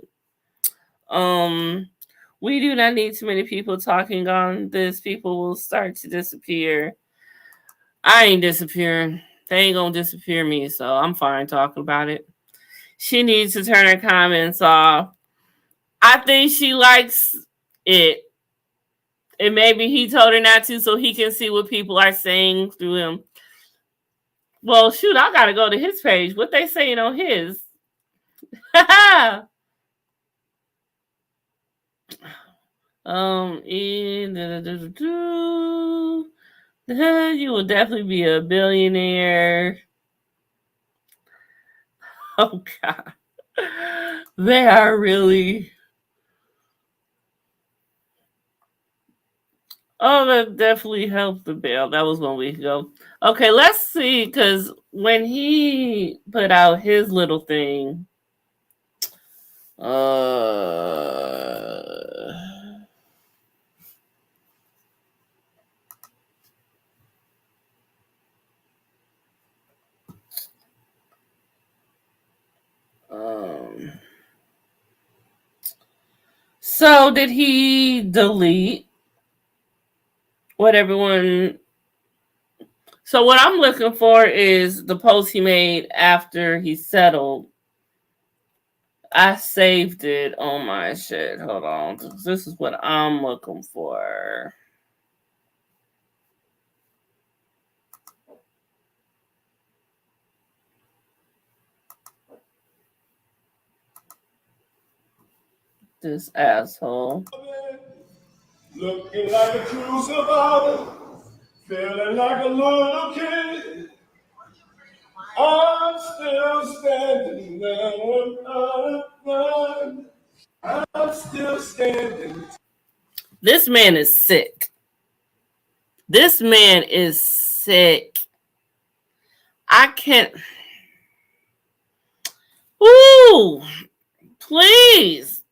We do not need too many people talking on this. People will start to disappear. I ain't disappearing. They ain't gonna disappear me, so I'm fine talking about it. She needs to turn her comments off. I think she likes it. And maybe he told her not to so he can see what people are saying through him. Well, shoot, I gotta go to his page. What they saying on his? You will definitely be a billionaire. Oh God. They are really. Oh, that definitely helped the bail. That was 1 week ago. Okay, let's see, because when he put out his little thing, so did he delete what everyone? So what I'm looking for is the post he made after he settled. I saved it on my shit. Hold on. This is what I'm looking for. This asshole. Looking like a true survivor, feeling like a little kid. I'm still standing there. I'm still standing. This man is sick. This man is sick. I can't. Ooh, please.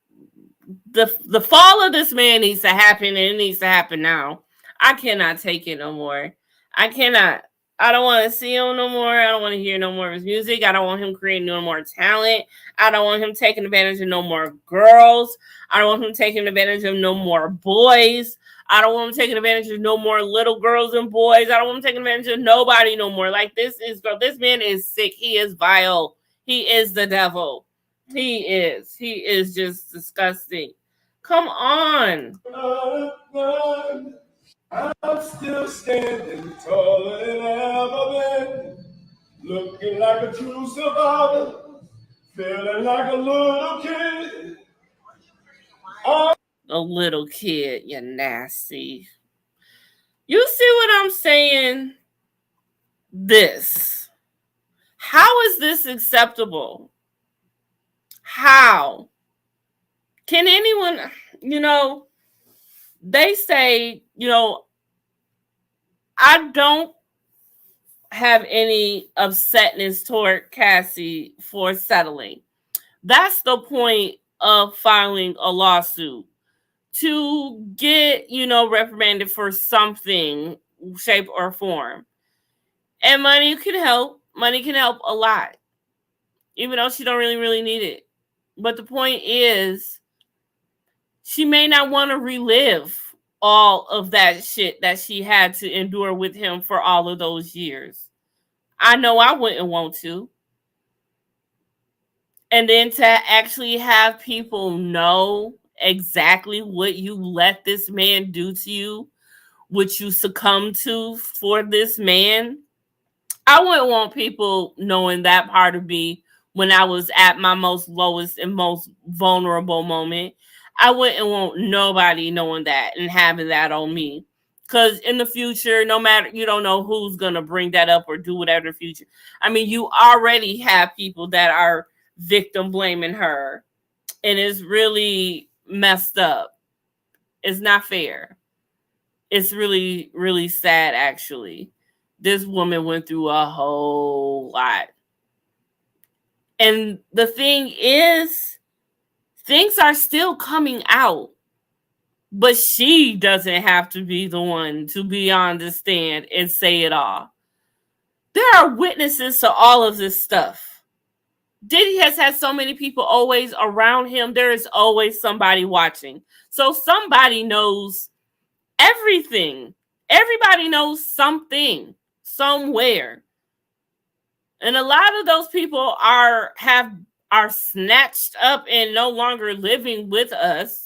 The fall of this man needs to happen, and it needs to happen now. I cannot take it no more. I cannot. I don't want to see him no more. I don't want to hear no more of his music. I don't want him creating no more talent. I don't want him taking advantage of no more girls. I don't want him taking advantage of no more boys. I don't want him taking advantage of no more little girls and boys. I don't want him taking advantage of nobody no more. Like this man is sick. He is vile. He is the devil. He is. He is just disgusting. Come on. I'm still standing taller than ever been, looking like a true survivor, feeling like a little kid. A little kid, you nasty. You see what I'm saying? This. How is this acceptable? How? Can anyone, they say, I don't have any upsetness toward Cassie for settling. That's the point of filing a lawsuit, to get, reprimanded for something, shape or form. And money can help. Money can help a lot, even though she don't really, really need it. But the point is, she may not want to relive all of that shit that she had to endure with him for all of those years. I know I wouldn't want to. And then to actually have people know exactly what you let this man do to you, what you succumb to for this man. I wouldn't want people knowing that part of me when I was at my most lowest and most vulnerable moment. I wouldn't want nobody knowing that and having that on me. Because in the future, no matter, you don't know who's going to bring that up or do whatever in the future. I mean, you already have people that are victim blaming her. And it's really messed up. It's not fair. It's really, really sad, actually. This woman went through a whole lot. And the thing is, things are still coming out. But she doesn't have to be the one to be on the stand and say it all. There are witnesses to all of this stuff. Diddy has had so many people always around him. There is always somebody watching. So somebody knows everything. Everybody knows something somewhere. And a lot of those people are snatched up and no longer living with us.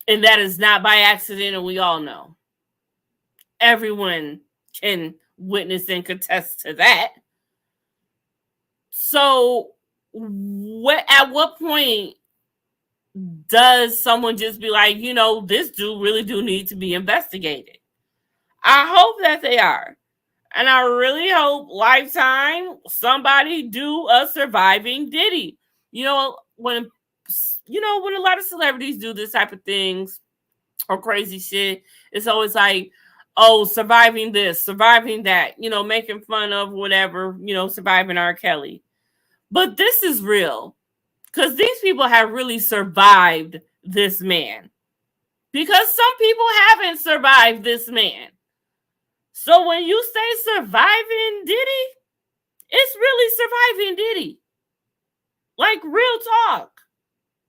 And that is not by accident, and we all know. Everyone can witness and contest to that. So at what point does someone just be like, this dude really do need to be investigated? I hope that they are. And I really hope Lifetime, somebody do a surviving Diddy. When a lot of celebrities do this type of things or crazy shit, it's always like, oh, surviving this, surviving that, making fun of whatever, surviving R. Kelly. But this is real, because these people have really survived this man. Because some people haven't survived this man. So when you say surviving Diddy, it's really surviving Diddy. Like, real talk.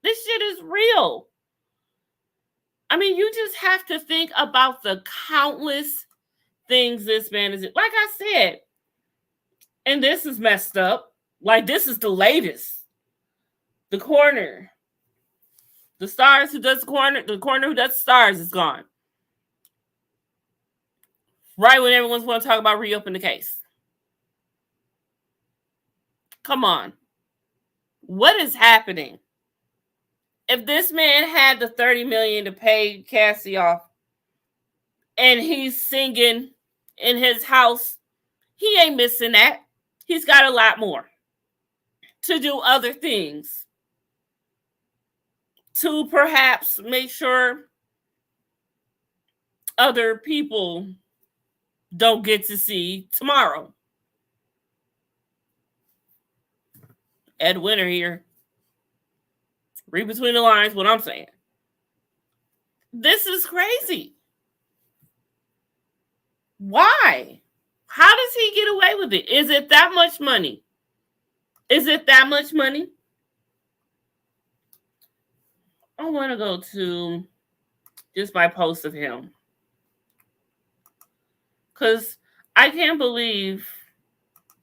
This shit is real. I mean, you just have to think about the countless things this man is. Like I said, and this is messed up. Like, this is the latest. The Corner. The Stars who does the Corner who does the Stars is gone. Right when everyone's going to talk about reopen the case. Come on. What is happening? If this man had the $30 million to pay Cassie off and he's singing in his house, he ain't missing that. He's got a lot more to do other things. to perhaps make sure other people don't get to see tomorrow. Ed Winter here. Read between the lines what I'm saying. This is crazy. Why? How does he get away with it? Is it that much money? Is it that much money? I want to go to just my post of him. Because I can't believe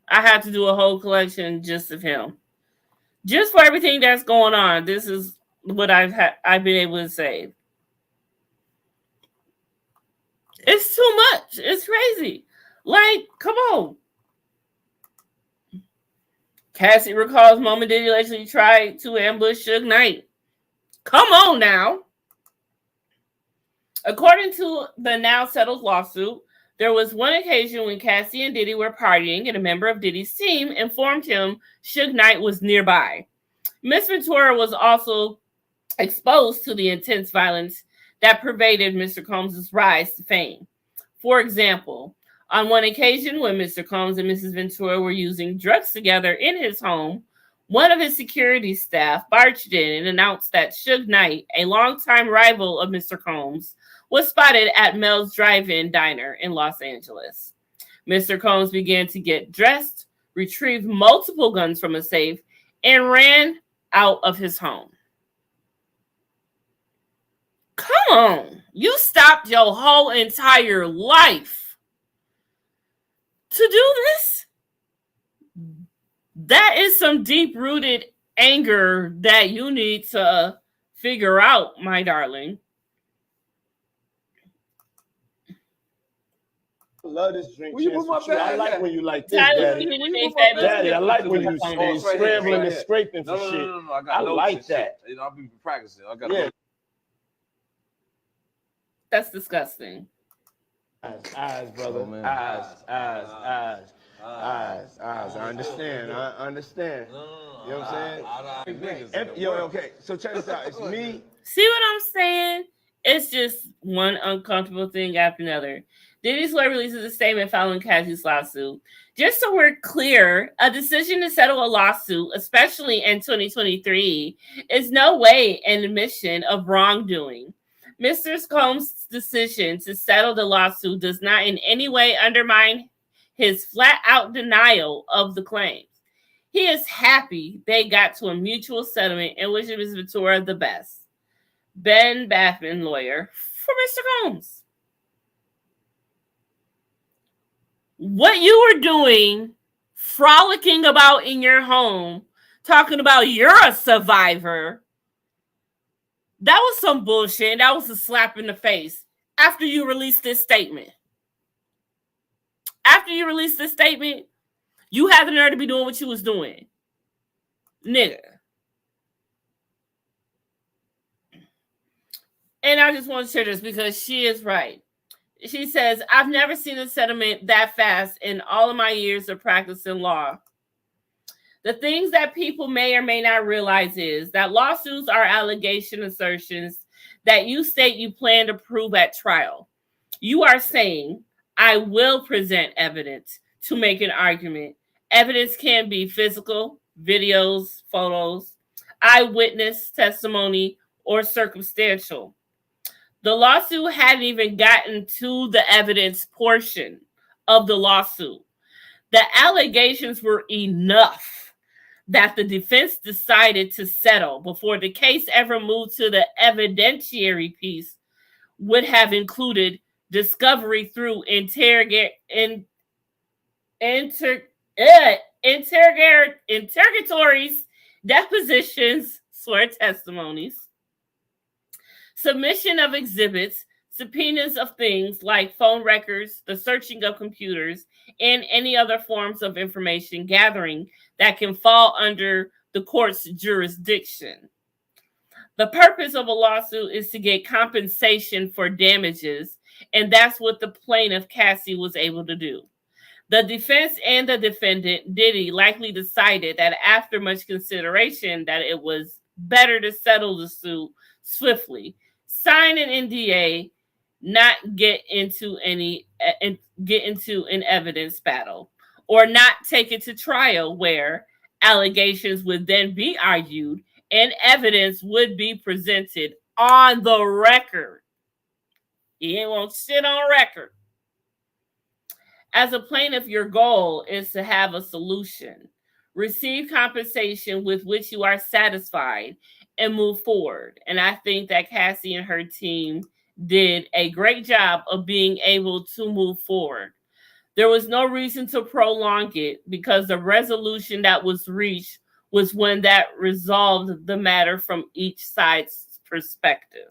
I had to do a whole collection just of him. Just for everything that's going on. This is what I've been able to say. It's too much. It's crazy. Like, come on. Cassie recalls moment Diddy allegedly tried to ambush Suge Knight. Come on now. According to the now settled lawsuit, there was one occasion when Cassie and Diddy were partying and a member of Diddy's team informed him Suge Knight was nearby. Miss Ventura was also exposed to the intense violence that pervaded Mr. Combs' rise to fame. For example, on one occasion when Mr. Combs and Mrs. Ventura were using drugs together in his home, one of his security staff barged in and announced that Suge Knight, a longtime rival of Mr. Combs, was spotted at Mel's Drive-In Diner in Los Angeles. Mr. Combs began to get dressed, retrieved multiple guns from a safe, and ran out of his home. Come on. You stopped your whole entire life to do this? That is some deep-rooted anger that you need to figure out, my darling. I love this drink. I like when you like this, Daddy. Daddy, I like when you scrambling and scraping for shit. No. I like that. I'll be practicing. I got That's disgusting. Eyes, brother. Oh, man. Eyes. I understand. You know what I'm saying? Okay. So check this out. It's me. See what I'm saying? It's just one uncomfortable thing after another. Diddy's lawyer releases a statement following Cassie's lawsuit. Just so we're clear, a decision to settle a lawsuit, especially in 2023, is no way an admission of wrongdoing. Mr. Combs' decision to settle the lawsuit does not in any way undermine his flat-out denial of the claims. He is happy they got to a mutual settlement and wishes Ms. Ventura the best. Ben Baffin, lawyer for Mr. Combs. What you were doing, frolicking about in your home, talking about you're a survivor, that was some bullshit. That was a slap in the face after you released this statement. After you released this statement, you had the nerve to be doing what you was doing. Nigga. And I just want to share this because she is right. She says, I've never seen a settlement that fast in all of my years of practicing law. The things that people may or may not realize is that lawsuits are allegation assertions that you state you plan to prove at trial. You are saying, I will present evidence to make an argument. Evidence can be physical, videos, photos, eyewitness testimony, or circumstantial. The lawsuit hadn't even gotten to the evidence portion of the lawsuit. The allegations were enough that the defense decided to settle before the case ever moved to the evidentiary piece would have included discovery through interrogatories, depositions, sworn testimonies, submission of exhibits, subpoenas of things like phone records, the searching of computers, and any other forms of information gathering that can fall under the court's jurisdiction. The purpose of a lawsuit is to get compensation for damages, and that's what the plaintiff, Cassie, was able to do. The defense and the defendant, Diddy, likely decided that after much consideration that it was better to settle the suit swiftly, sign an NDA, not get into an evidence battle, or not take it to trial where allegations would then be argued and evidence would be presented on the record. He ain't want shit on record. As a plaintiff, your goal is to have a solution, receive compensation with which you are satisfied, and move forward. And I think that Cassie and her team did a great job of being able to move forward. There was no reason to prolong it because the resolution that was reached was one that resolved the matter from each side's perspective.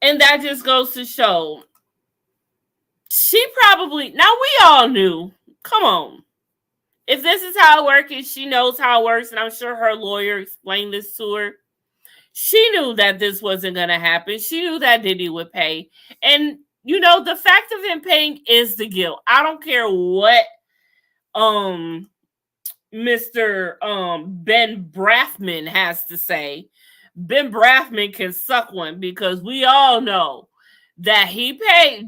And that just goes to show, she probably, now we all knew, come on. If this is how it works, and she knows how it works, and I'm sure her lawyer explained this to her, she knew that this wasn't going to happen. She knew that Diddy would pay. And, you know, the fact of him paying is the guilt. I don't care what Mr. Ben Brafman has to say. Ben Brafman can suck one, because we all know that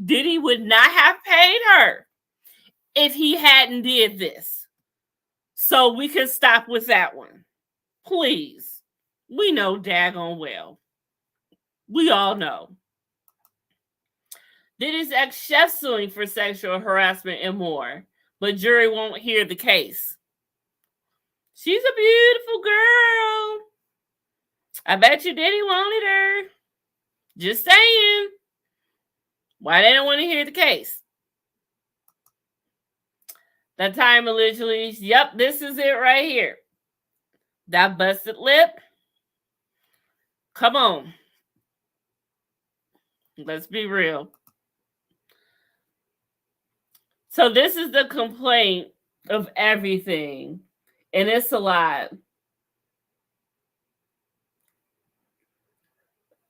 Diddy would not have paid her if he hadn't did this. So we can stop with that one. Please. We know daggone well. We all know. Diddy's ex-chef suing for sexual harassment and more, but jury won't hear the case. She's a beautiful girl. I bet you Diddy wanted her. Just saying. Why they don't want to hear the case? That time allegedly, yep, this is it right here. That busted lip. Come on. Let's be real. So this is the complaint of everything. And it's a lot.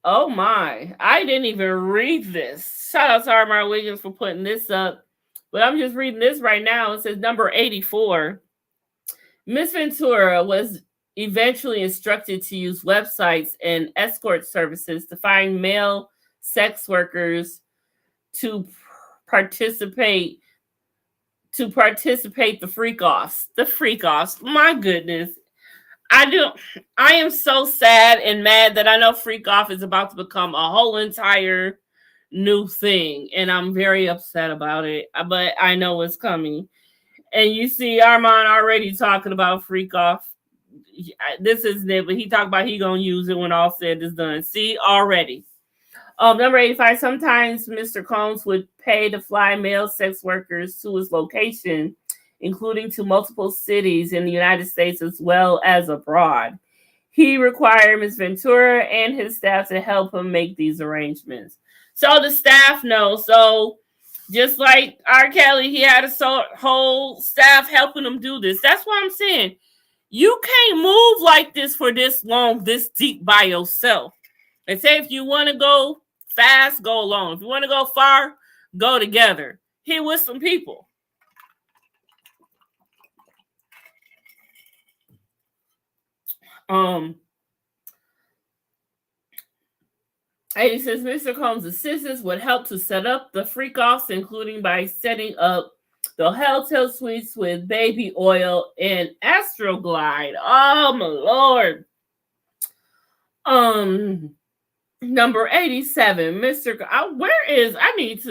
Oh my. I didn't even read this. Shout out to Armar Wiggins for putting this up. But I'm just reading this right now. It says number 84. Miss Ventura was eventually instructed to use websites and escort services to find male sex workers to participate the freak-offs. The freak-offs. My goodness. I am so sad and mad that I know freak-off is about to become a whole entire new thing. And I'm very upset about it. But I know it's coming. And you see Armand already talking about freak-off. This isn't it, but he talked about he gonna use it when all said is done. See, already. Number 85, sometimes Mr. Combs would pay to fly male sex workers to his location, including to multiple cities in the United States as well as abroad. He required Ms. Ventura and his staff to help him make these arrangements. So the staff knows. So just like R. Kelly, he had a whole staff helping him do this. That's what I'm saying. You can't move like this for this long, this deep by yourself. They say if you want to go fast, go alone. If you want to go far, go together. Here with some people. He says Mr. Combs' assistants would help to set up the freak-offs, including by setting up the hotel suites with baby oil and Astroglide. Oh my Lord. Number 87, I need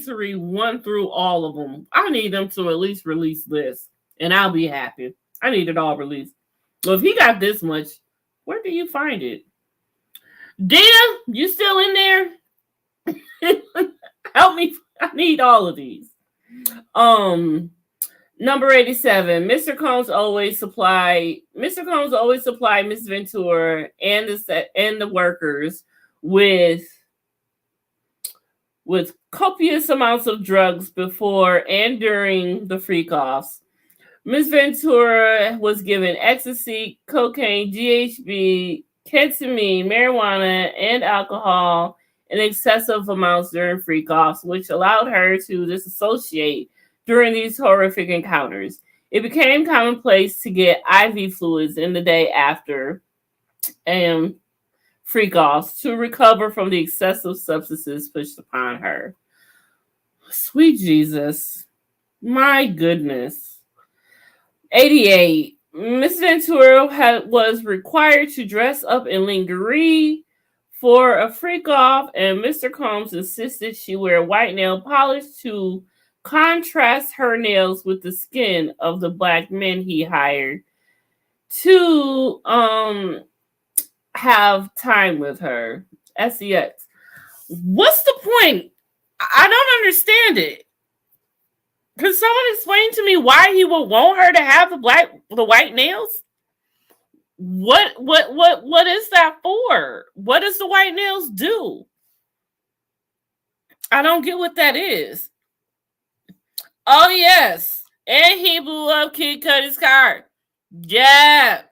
to read one through all of them. I need them to at least release this, and I'll be happy. I need it all released. Well, if he got this much, where do you find it? Dina, you still in there? Help me. I need all of these. Number 87. Mr. Combs always supplied Miss Ventura and the workers with copious amounts of drugs before and during the freak-offs. Miss Ventura was given ecstasy, cocaine, GHB, ketamine, marijuana, and alcohol in excessive amounts during freak-offs, which allowed her to disassociate during these horrific encounters. It became commonplace to get IV fluids in the day after and freak-offs to recover from the excessive substances pushed upon her. Sweet Jesus. My goodness. 88. Miss Ventura was required to dress up in lingerie for a freak-off, and Mr. Combs insisted she wear white nail polish to contrast her nails with the skin of the black men he hired to have time with her. SEX. What's the point? I don't understand it. Could someone explain to me why he would want her to have the white nails? What is that for? What does the white nails do? I don't get what that is. Oh yes, and he blew up Kid Cudi's car. Yeah.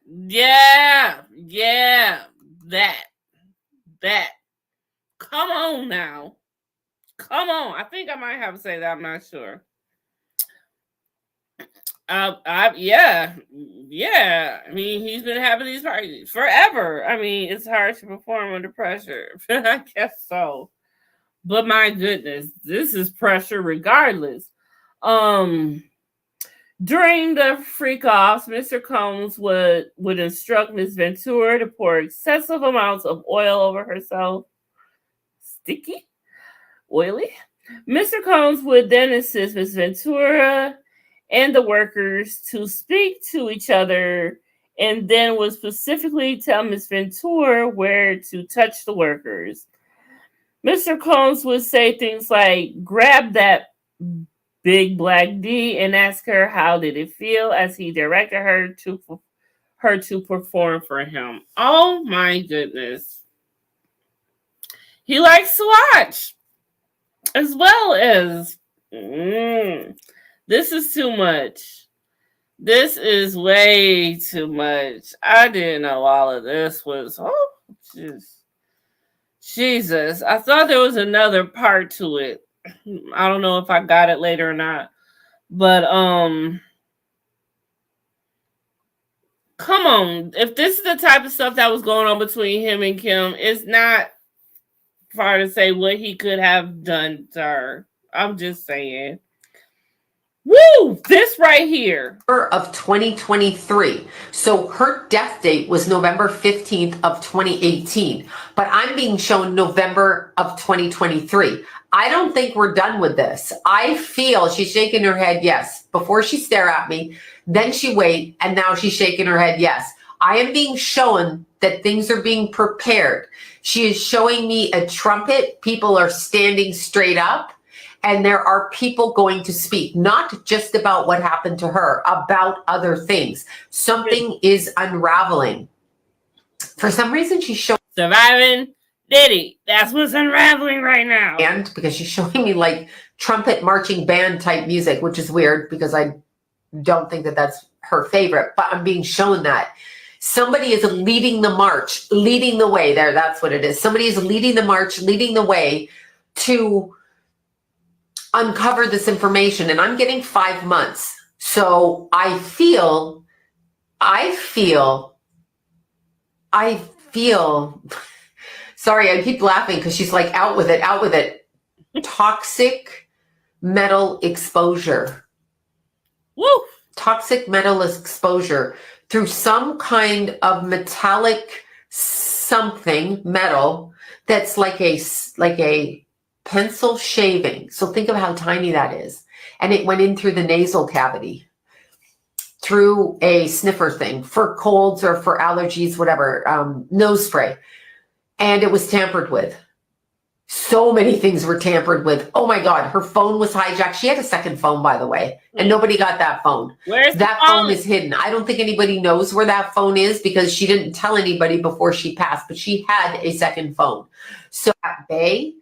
That. Come on now. Come on. I think I might have to say that. I'm not sure. Yeah. I mean, he's been having these parties forever. I mean, it's hard to perform under pressure. I guess so. But my goodness, this is pressure regardless. During the freak-offs, Mr. Combs would instruct Miss Ventura to pour excessive amounts of oil over herself. Sticky? Oily? Mr. Combs would then assist Miss Ventura and the workers to speak to each other, and then would specifically tell Miss Ventura where to touch the workers. Mr. Combs would say things like, grab that big black D and ask her how did it feel as he directed her to perform for him. Oh my goodness. He likes to watch as well as this is too much. This is way too much. I didn't know all of this was Jesus. I thought there was another part to it. I don't know if I got it later or not. But come on. If this is the type of stuff that was going on between him and Kim, it's not far to say what he could have done to her. I'm just saying. Woo! This right here. Of 2023. So her death date was November 15th of 2018. But I'm being shown November of 2023. I don't think we're done with this. I feel she's shaking her head yes. Before she stare at me, then she wait, and now she's shaking her head yes. I am being shown that things are being prepared. She is showing me a trumpet. People are standing straight up. And there are people going to speak, not just about what happened to her, about other things. Something is unraveling. For some reason, she's showing... Surviving Diddy. That's what's unraveling right now. And because she's showing me like trumpet marching band type music, which is weird because I don't think that that's her favorite. But I'm being shown that. Somebody is leading the march, leading the way. There, that's what it is. Somebody is leading the march, leading the way to... uncover this information, and I'm getting 5 months. So I feel, sorry, I keep laughing because she's like, out with it. Toxic metal exposure. Woo! Toxic metal exposure through some kind of metallic something, metal, that's like a pencil shaving. So think of how tiny that is. And it went in through the nasal cavity, through a sniffer thing for colds or for allergies, whatever, nose spray. And it was tampered with. So many things were tampered with. Oh my God, her phone was hijacked. She had a second phone, by the way, and nobody got that phone. Where's that phone? Is hidden. I don't think anybody knows where that phone is because she didn't tell anybody before she passed, but she had a second phone. So at bay,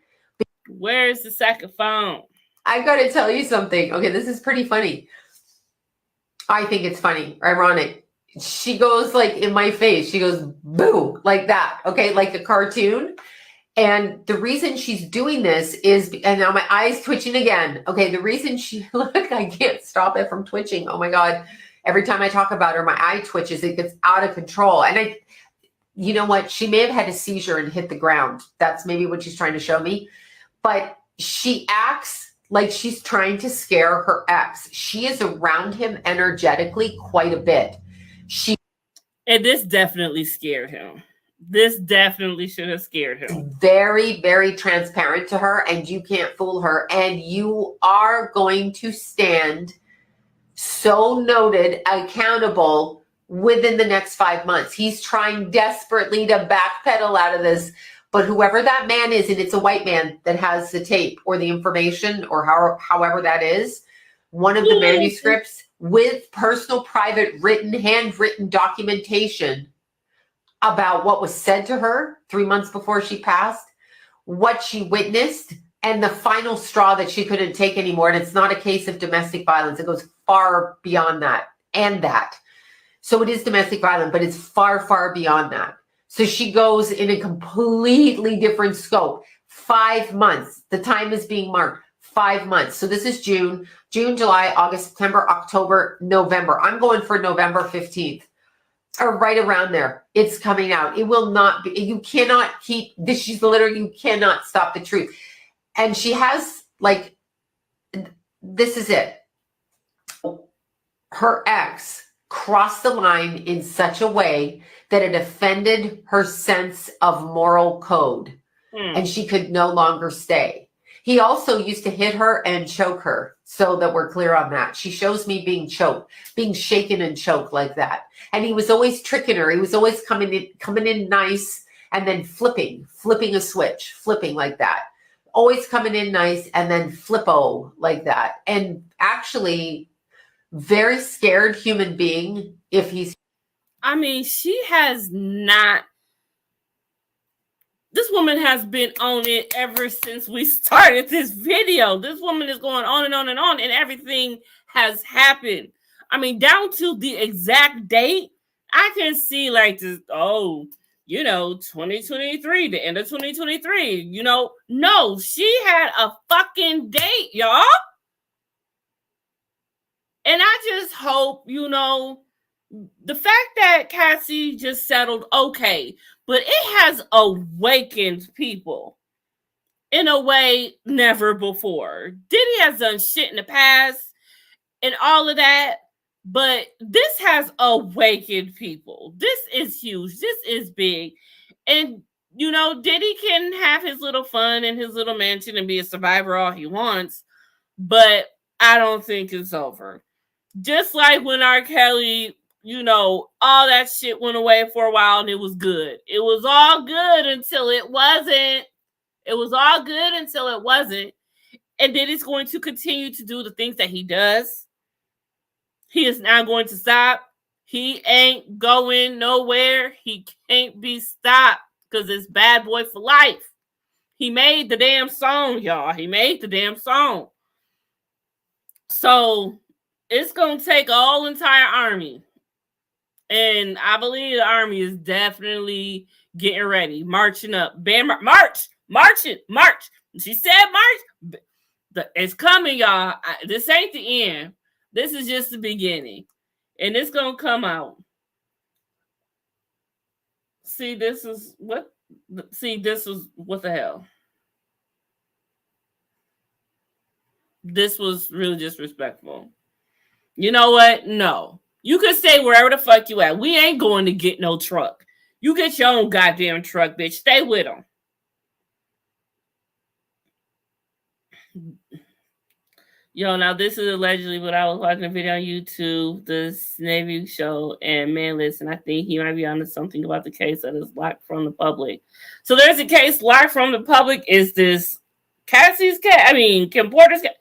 where's the second phone? I got to tell you something. Okay, this is pretty funny. I think it's funny, ironic. She goes like in my face. She goes, boo, like that. Okay, like a cartoon. And the reason she's doing this is, and now my eye's twitching again. Okay, the reason look, I can't stop it from twitching. Oh my God. Every time I talk about her, my eye twitches. It gets out of control. And you know what? She may have had a seizure and hit the ground. That's maybe what she's trying to show me. But she acts like she's trying to scare her ex. She is around him energetically quite a bit. And this definitely scared him. This definitely should have scared him. Very, very transparent to her, and you can't fool her. And you are going to stand so noted, accountable within the next 5 months. He's trying desperately to backpedal out of this. But whoever that man is, and it's a white man that has the tape or the information or however that is, one of the manuscripts with personal, private, written, handwritten documentation about what was said to her 3 months before she passed, what she witnessed, and the final straw that she couldn't take anymore. And it's not a case of domestic violence. It goes far beyond that and that. So it is domestic violence, but it's far, far beyond that. So she goes in a completely different scope. 5 months. The time is being marked. 5 months. So this is June, July, August, September, October, November. I'm going for November 15th. Or right around there. It's coming out. It will not be, you cannot keep this. She's literally, you cannot stop the truth. And she has, like, this is it. Her ex crossed the line in such a way that it offended her sense of moral code. And she could no longer stay. He also used to hit her and choke her, so that we're clear on that. She shows me being choked, being shaken and choked like that. And he was always tricking her. He was always coming in nice and then flipping a switch, flipping like that. Always coming in nice and then flippo like that. And actually, very scared human being if he's. I mean, she has not. This woman has been on it ever since we started this video. This woman is going on and on and on, and everything has happened. I mean, down to the exact date, I can see like this, 2023, the end of 2023, No, she had a fucking date, y'all. And I just hope, the fact that Cassie just settled, okay, but it has awakened people in a way never before. Diddy has done shit in the past and all of that, but this has awakened people. This is huge. This is big. And, Diddy can have his little fun in his little mansion and be a survivor all he wants, but I don't think it's over. Just like when R. Kelly, all that shit went away for a while and it was good. It was all good until it wasn't. It was all good until it wasn't. And then it's going to continue to do the things that he does. He is not going to stop. He ain't going nowhere. He can't be stopped because it's bad boy for life. He made the damn song, y'all. He made the damn song. So it's going to take a whole entire army. And I believe the army is definitely getting ready, marching up. March. She said march. It's coming, y'all. This ain't the end. This is just the beginning. And it's going to come out. This was what the hell? This was really disrespectful. You know what? No. You can stay wherever the fuck you at. We ain't going to get no truck. You get your own goddamn truck, bitch. Stay with them. Now this is allegedly what I was watching a video on YouTube, this Navy show, and man, listen, I think he might be onto something about the case that is locked from the public. So there's a case locked from the public. Is this Cassie's cat? Kim Porter's cat?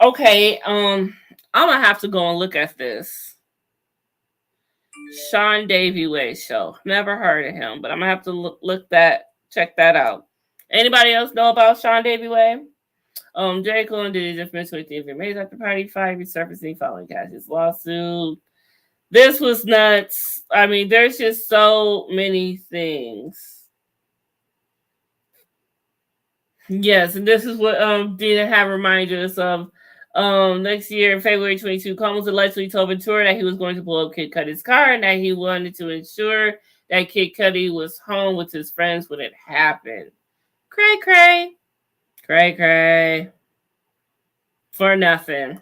Okay, I'm gonna have to go and look at this. Sean Davy Way show. Never heard of him, but I'm gonna have to check that out. Anybody else know about Sean Davy Way? J. Cole and Diddy just missed with the information at the party, resurfacing following Cassie's lawsuit. This was nuts. There's just so many things. Yes, and this is what Dina had reminded us of. Next year, February 22, Combs allegedly told Ventura that he was going to blow up Kid Cudi's car and that he wanted to ensure that Kid Cudi was home with his friends when it happened. Cray, cray. Cray, cray. For nothing.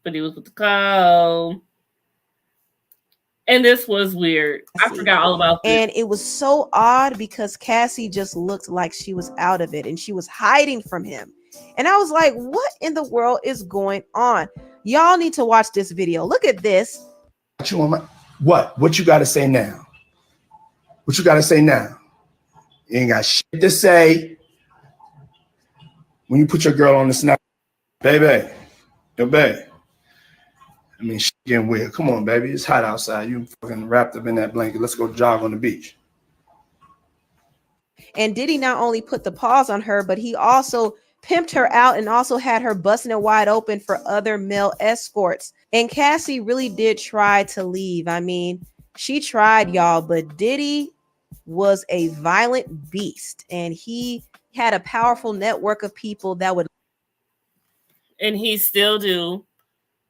But he was with the co. And this was weird. I forgot all about this. And it was so odd because Cassie just looked like she was out of it and she was hiding from him. And I was like, what in the world is going on? Y'all need to watch this video. Look at this. What? What you got to say now? What you got to say now? You ain't got shit to say. When you put your girl on the snap, baby, yo, baby. I mean, shit getting weird. Come on, baby. It's hot outside. You fucking wrapped up in that blanket. Let's go jog on the beach. And Diddy not only put the pause on her, but he also pimped her out and also had her busting it wide open for other male escorts. And Cassie really did try to leave. I mean, she tried, y'all, but Diddy was a violent beast and he had a powerful network of people that would. And he still do.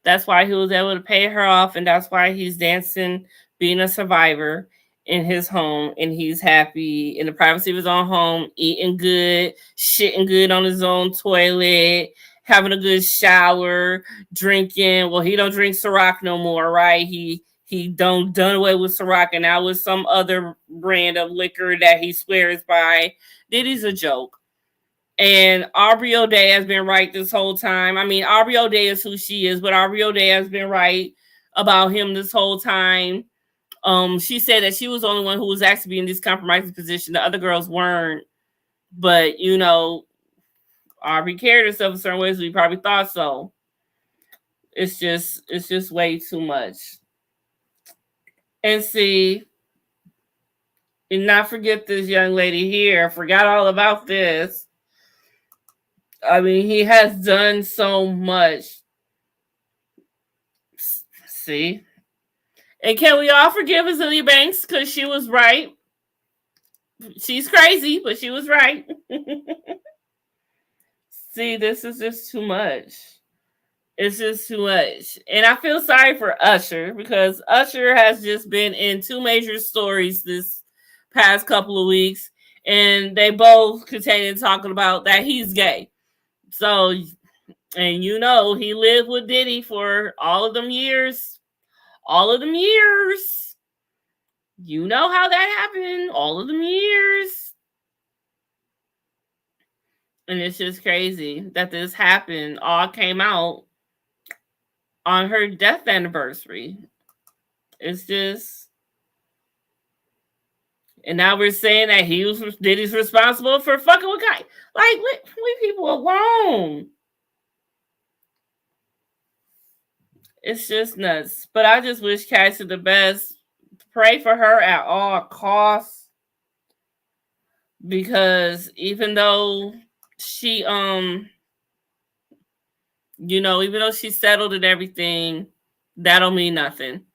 That's why he was able to pay her off, and that's why he's dancing, being a survivor in his home, and he's happy in the privacy of his own home, eating good, shitting good on his own toilet, having a good shower, drinking. Well, he don't drink Ciroc no more, right? He done away with Ciroc, and now with some other brand of liquor that he swears by. Diddy's a joke. And Aubrey O'Day has been right this whole time. I mean, Aubrey O'Day is who she is, but Aubrey O'Day has been right about him this whole time. She said that she was the only one who was actually in this compromising position. The other girls weren't. But, you know, Aubrey carried herself in certain ways. We probably thought so. It's just way too much. And see, and not forget this young lady here. I forgot all about this. I mean, he has done so much. See? And can we all forgive Azealia Banks because she was right? She's crazy, but she was right. See, this is just too much. It's just too much. And I feel sorry for Usher because Usher has just been in two major stories this past couple of weeks. And they both continue talking about that he's gay. So, and you know, he lived with Diddy for all of them years. All of them years. You know how that happened. All of them years. And it's just crazy that this happened. All came out on her death anniversary. It's just... And now we're saying that Diddy's responsible for fucking with guy. Like, leave people alone. It's just nuts. But I just wish Cassie the best. Pray for her at all costs. Because even though she, even though she settled and everything, that don't mean nothing.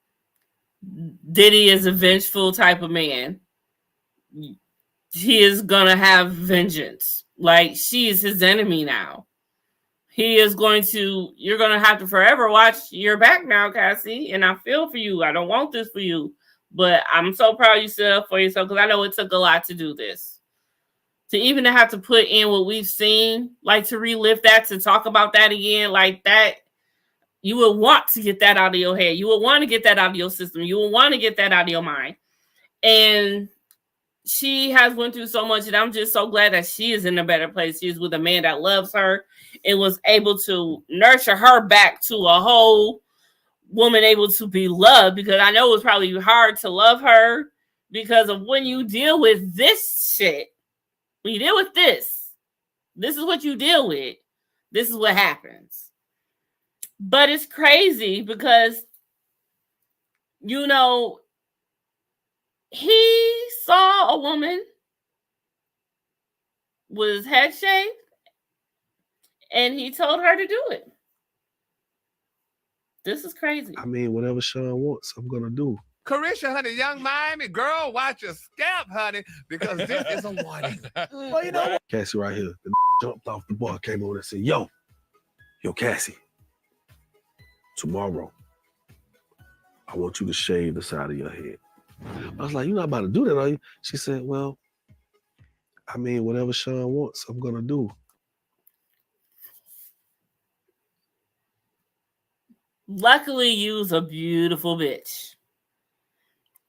Diddy is a vengeful type of man. He is gonna have vengeance. Like, she is his enemy now. You're gonna have to forever watch your back now, Cassie. And I feel for you. I don't want this for you. But I'm so proud you stood up for yourself because I know it took a lot to do this. To even have to put in what we've seen, like to relive that, to talk about that again, like that, you would want to get that out of your head. You would want to get that out of your system. You would want to get that out of your mind. And she has went through so much, and I'm just so glad that she is in a better place. She is with a man that loves her and was able to nurture her back to a whole woman able to be loved, because I know it was probably hard to love her because of when you deal with this shit. When you deal with this is what you deal with. This is what happens. But it's crazy because, he saw a woman with his head shaved and he told her to do it. This is crazy. I mean, whatever Sean wants, I'm going to do. Carisha, honey, young Miami girl, watch your scalp, honey, because this is a warning. Well, Cassie right here. jumped off the bar, came over and said, yo, Cassie, tomorrow, I want you to shave the side of your head. I was like, you're not about to do that, are you? She said, well, I mean, whatever Sean wants, I'm going to do. Luckily, you's a beautiful bitch.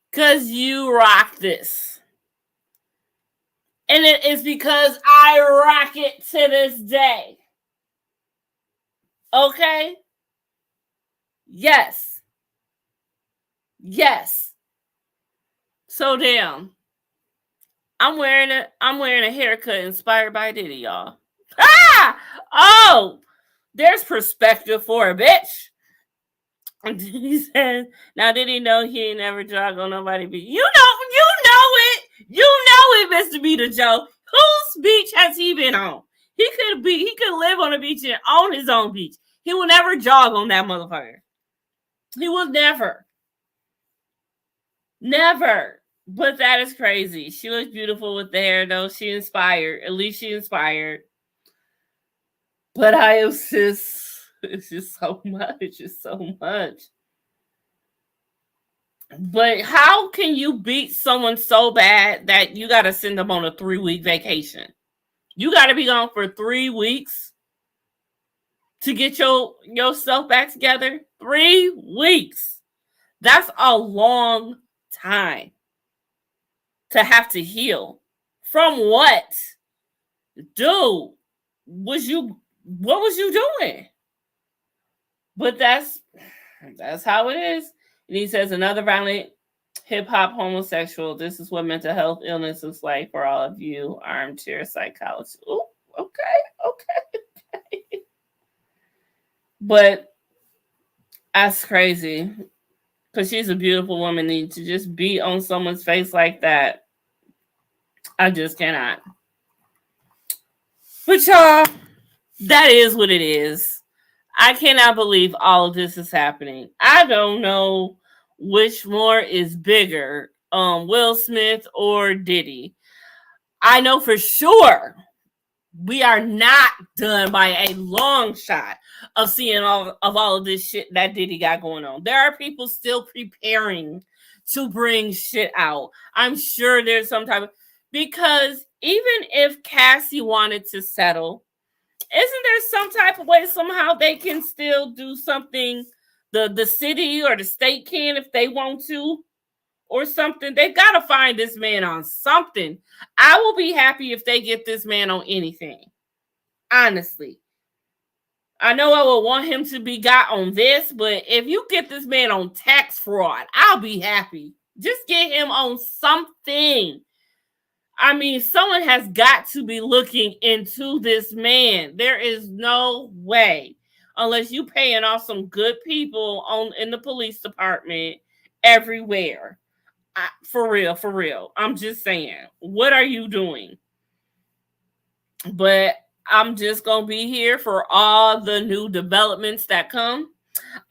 Because you rock this. And it is because I rock it to this day. Okay? Yes. Yes. So damn. I'm wearing a haircut inspired by Diddy, y'all. Ah! Oh! There's perspective for a bitch. He said, now did he know he ain't never jog on nobody beach? You know it, Mr. Beater Joe. Whose beach has he been on? He could live on a beach and own his own beach. He will never jog on that motherfucker. He will never. Never. But that is crazy. She looks beautiful with the hair, though. She inspired. At least she inspired. But it's just so much. It's just so much. But how can you beat someone so bad that you got to send them on a 3-week vacation? You got to be gone for 3 weeks to get yourself back together? 3 weeks. That's a long time to have to heal. From what? Dude, what was you doing? But that's how it is. And he says, another violent hip-hop homosexual. This is what mental health illness is like for all of you armchair psychologists. Ooh, okay. But that's crazy. Because she's a beautiful woman. And to just be on someone's face like that, I just cannot. But y'all, that is what it is. I cannot believe all of this is happening. I don't know which more is bigger, Will Smith or Diddy. I know for sure we are not done by a long shot of seeing all of this shit that Diddy got going on. There are people still preparing to bring shit out. I'm sure there's some type of, because even if Cassie wanted to settle, isn't there some type of way somehow they can still do something? The city or the state can if they want to or something. They've got to find this man on something. I will be happy if they get this man on anything. Honestly. I know I would want him to be got on this, but if you get this man on tax fraud, I'll be happy. Just get him on something. I mean, someone has got to be looking into this man. There is no way, unless you paying off some good people in the police department everywhere. For real. I'm just saying, what are you doing? But I'm just going to be here for all the new developments that come.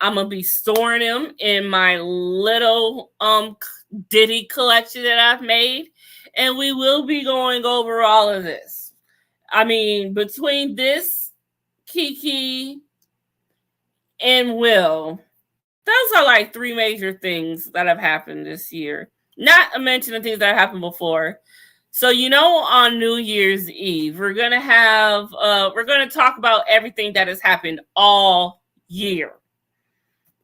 I'm going to be storing them in my little Diddy collection that I've made. And we will be going over all of this. I mean, between this, Kiki, and Will, those are like 3 major things that have happened this year. Not to mention the things that happened before. So, on New Year's Eve, we're going to talk about everything that has happened all year.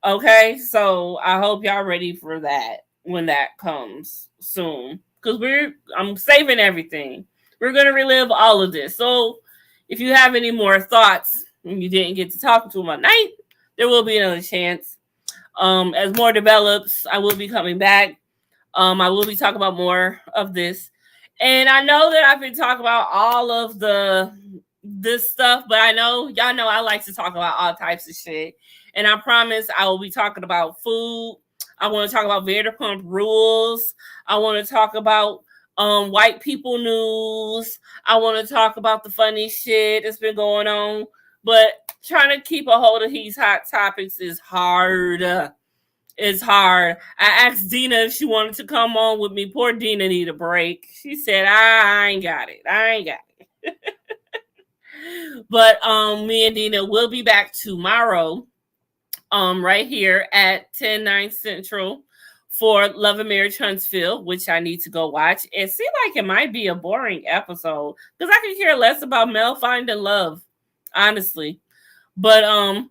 Okay? So, I hope y'all ready for that when that comes soon. Because I'm saving everything. We're going to relive all of this. So if you have any more thoughts and you didn't get to talk to them at night, there will be another chance. As more develops, I will be coming back. I will be talking about more of this. And I know that I've been talking about all of this stuff, but y'all know I like to talk about all types of shit. And I promise I will be talking about food. I want to talk about Vanderpump Rules. I want to talk about white people news. I want to talk about the funny shit that's been going on. But trying to keep a hold of these hot topics is hard. It's hard. I asked Dina if she wanted to come on with me. Poor Dina need a break. She said, I ain't got it. But me and Dina will be back tomorrow. Right here at 10/9 Central for Love and Marriage Huntsville, which I need to go watch. It seems like it might be a boring episode because I can care less about Mel finding love, honestly. But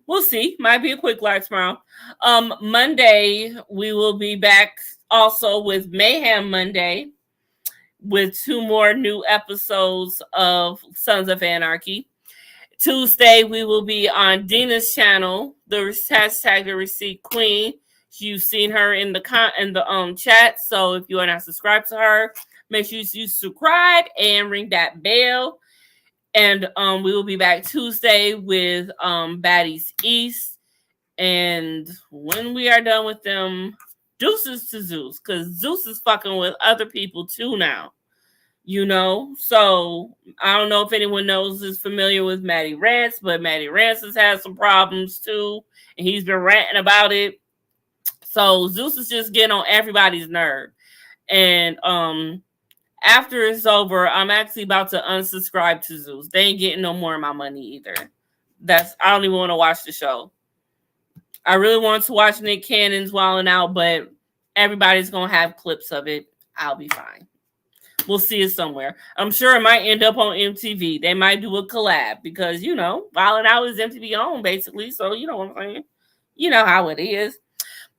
we'll see. Might be a quick live tomorrow. Monday we will be back also with Mayhem Monday with 2 more new episodes of Sons of Anarchy. Tuesday, we will be on Dina's channel, the hashtag the Receipt Queen. You've seen her in the chat, so if you are not subscribed to her, make sure you subscribe and ring that bell. And we will be back Tuesday with Baddies East. And when we are done with them, deuces to Zeus, because Zeus is fucking with other people too now. You know, so I don't know if anyone is familiar with Matty Rance, but Matty Rance has had some problems too, and he's been ranting about it. So Zeus is just getting on everybody's nerve. And after it's over, I'm actually about to unsubscribe to Zeus. They ain't getting no more of my money either. I don't even want to watch the show. I really want to watch Nick Cannon's Wildin' Out, but everybody's gonna have clips of it. I'll be fine. We'll see it somewhere. I'm sure it might end up on MTV. They might do a collab because, you know, Wildin' Out is MTV owned, basically. So, you know what I'm saying? You know how it is.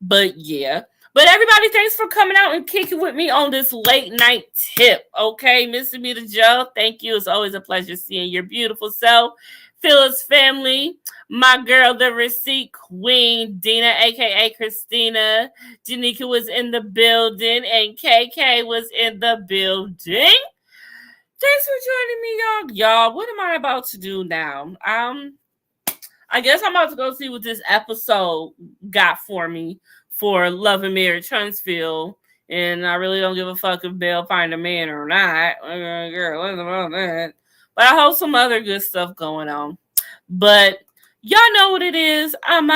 But, yeah. But, everybody, thanks for coming out and kicking with me on this late night tip. Okay? Missing me to Joe. Thank you. It's always a pleasure seeing your beautiful self. Phyllis family, my girl, the Receipt Queen, Dina, a.k.a. Christina. Janika was in the building, and KK was in the building. Thanks for joining me, y'all. What am I about to do now? I guess I'm about to go see what this episode got for me for Love and Marriage Huntsville. And I really don't give a fuck if Belle find a man or not. Girl, what about that? But I hope some other good stuff going on. But y'all know what it is. I'm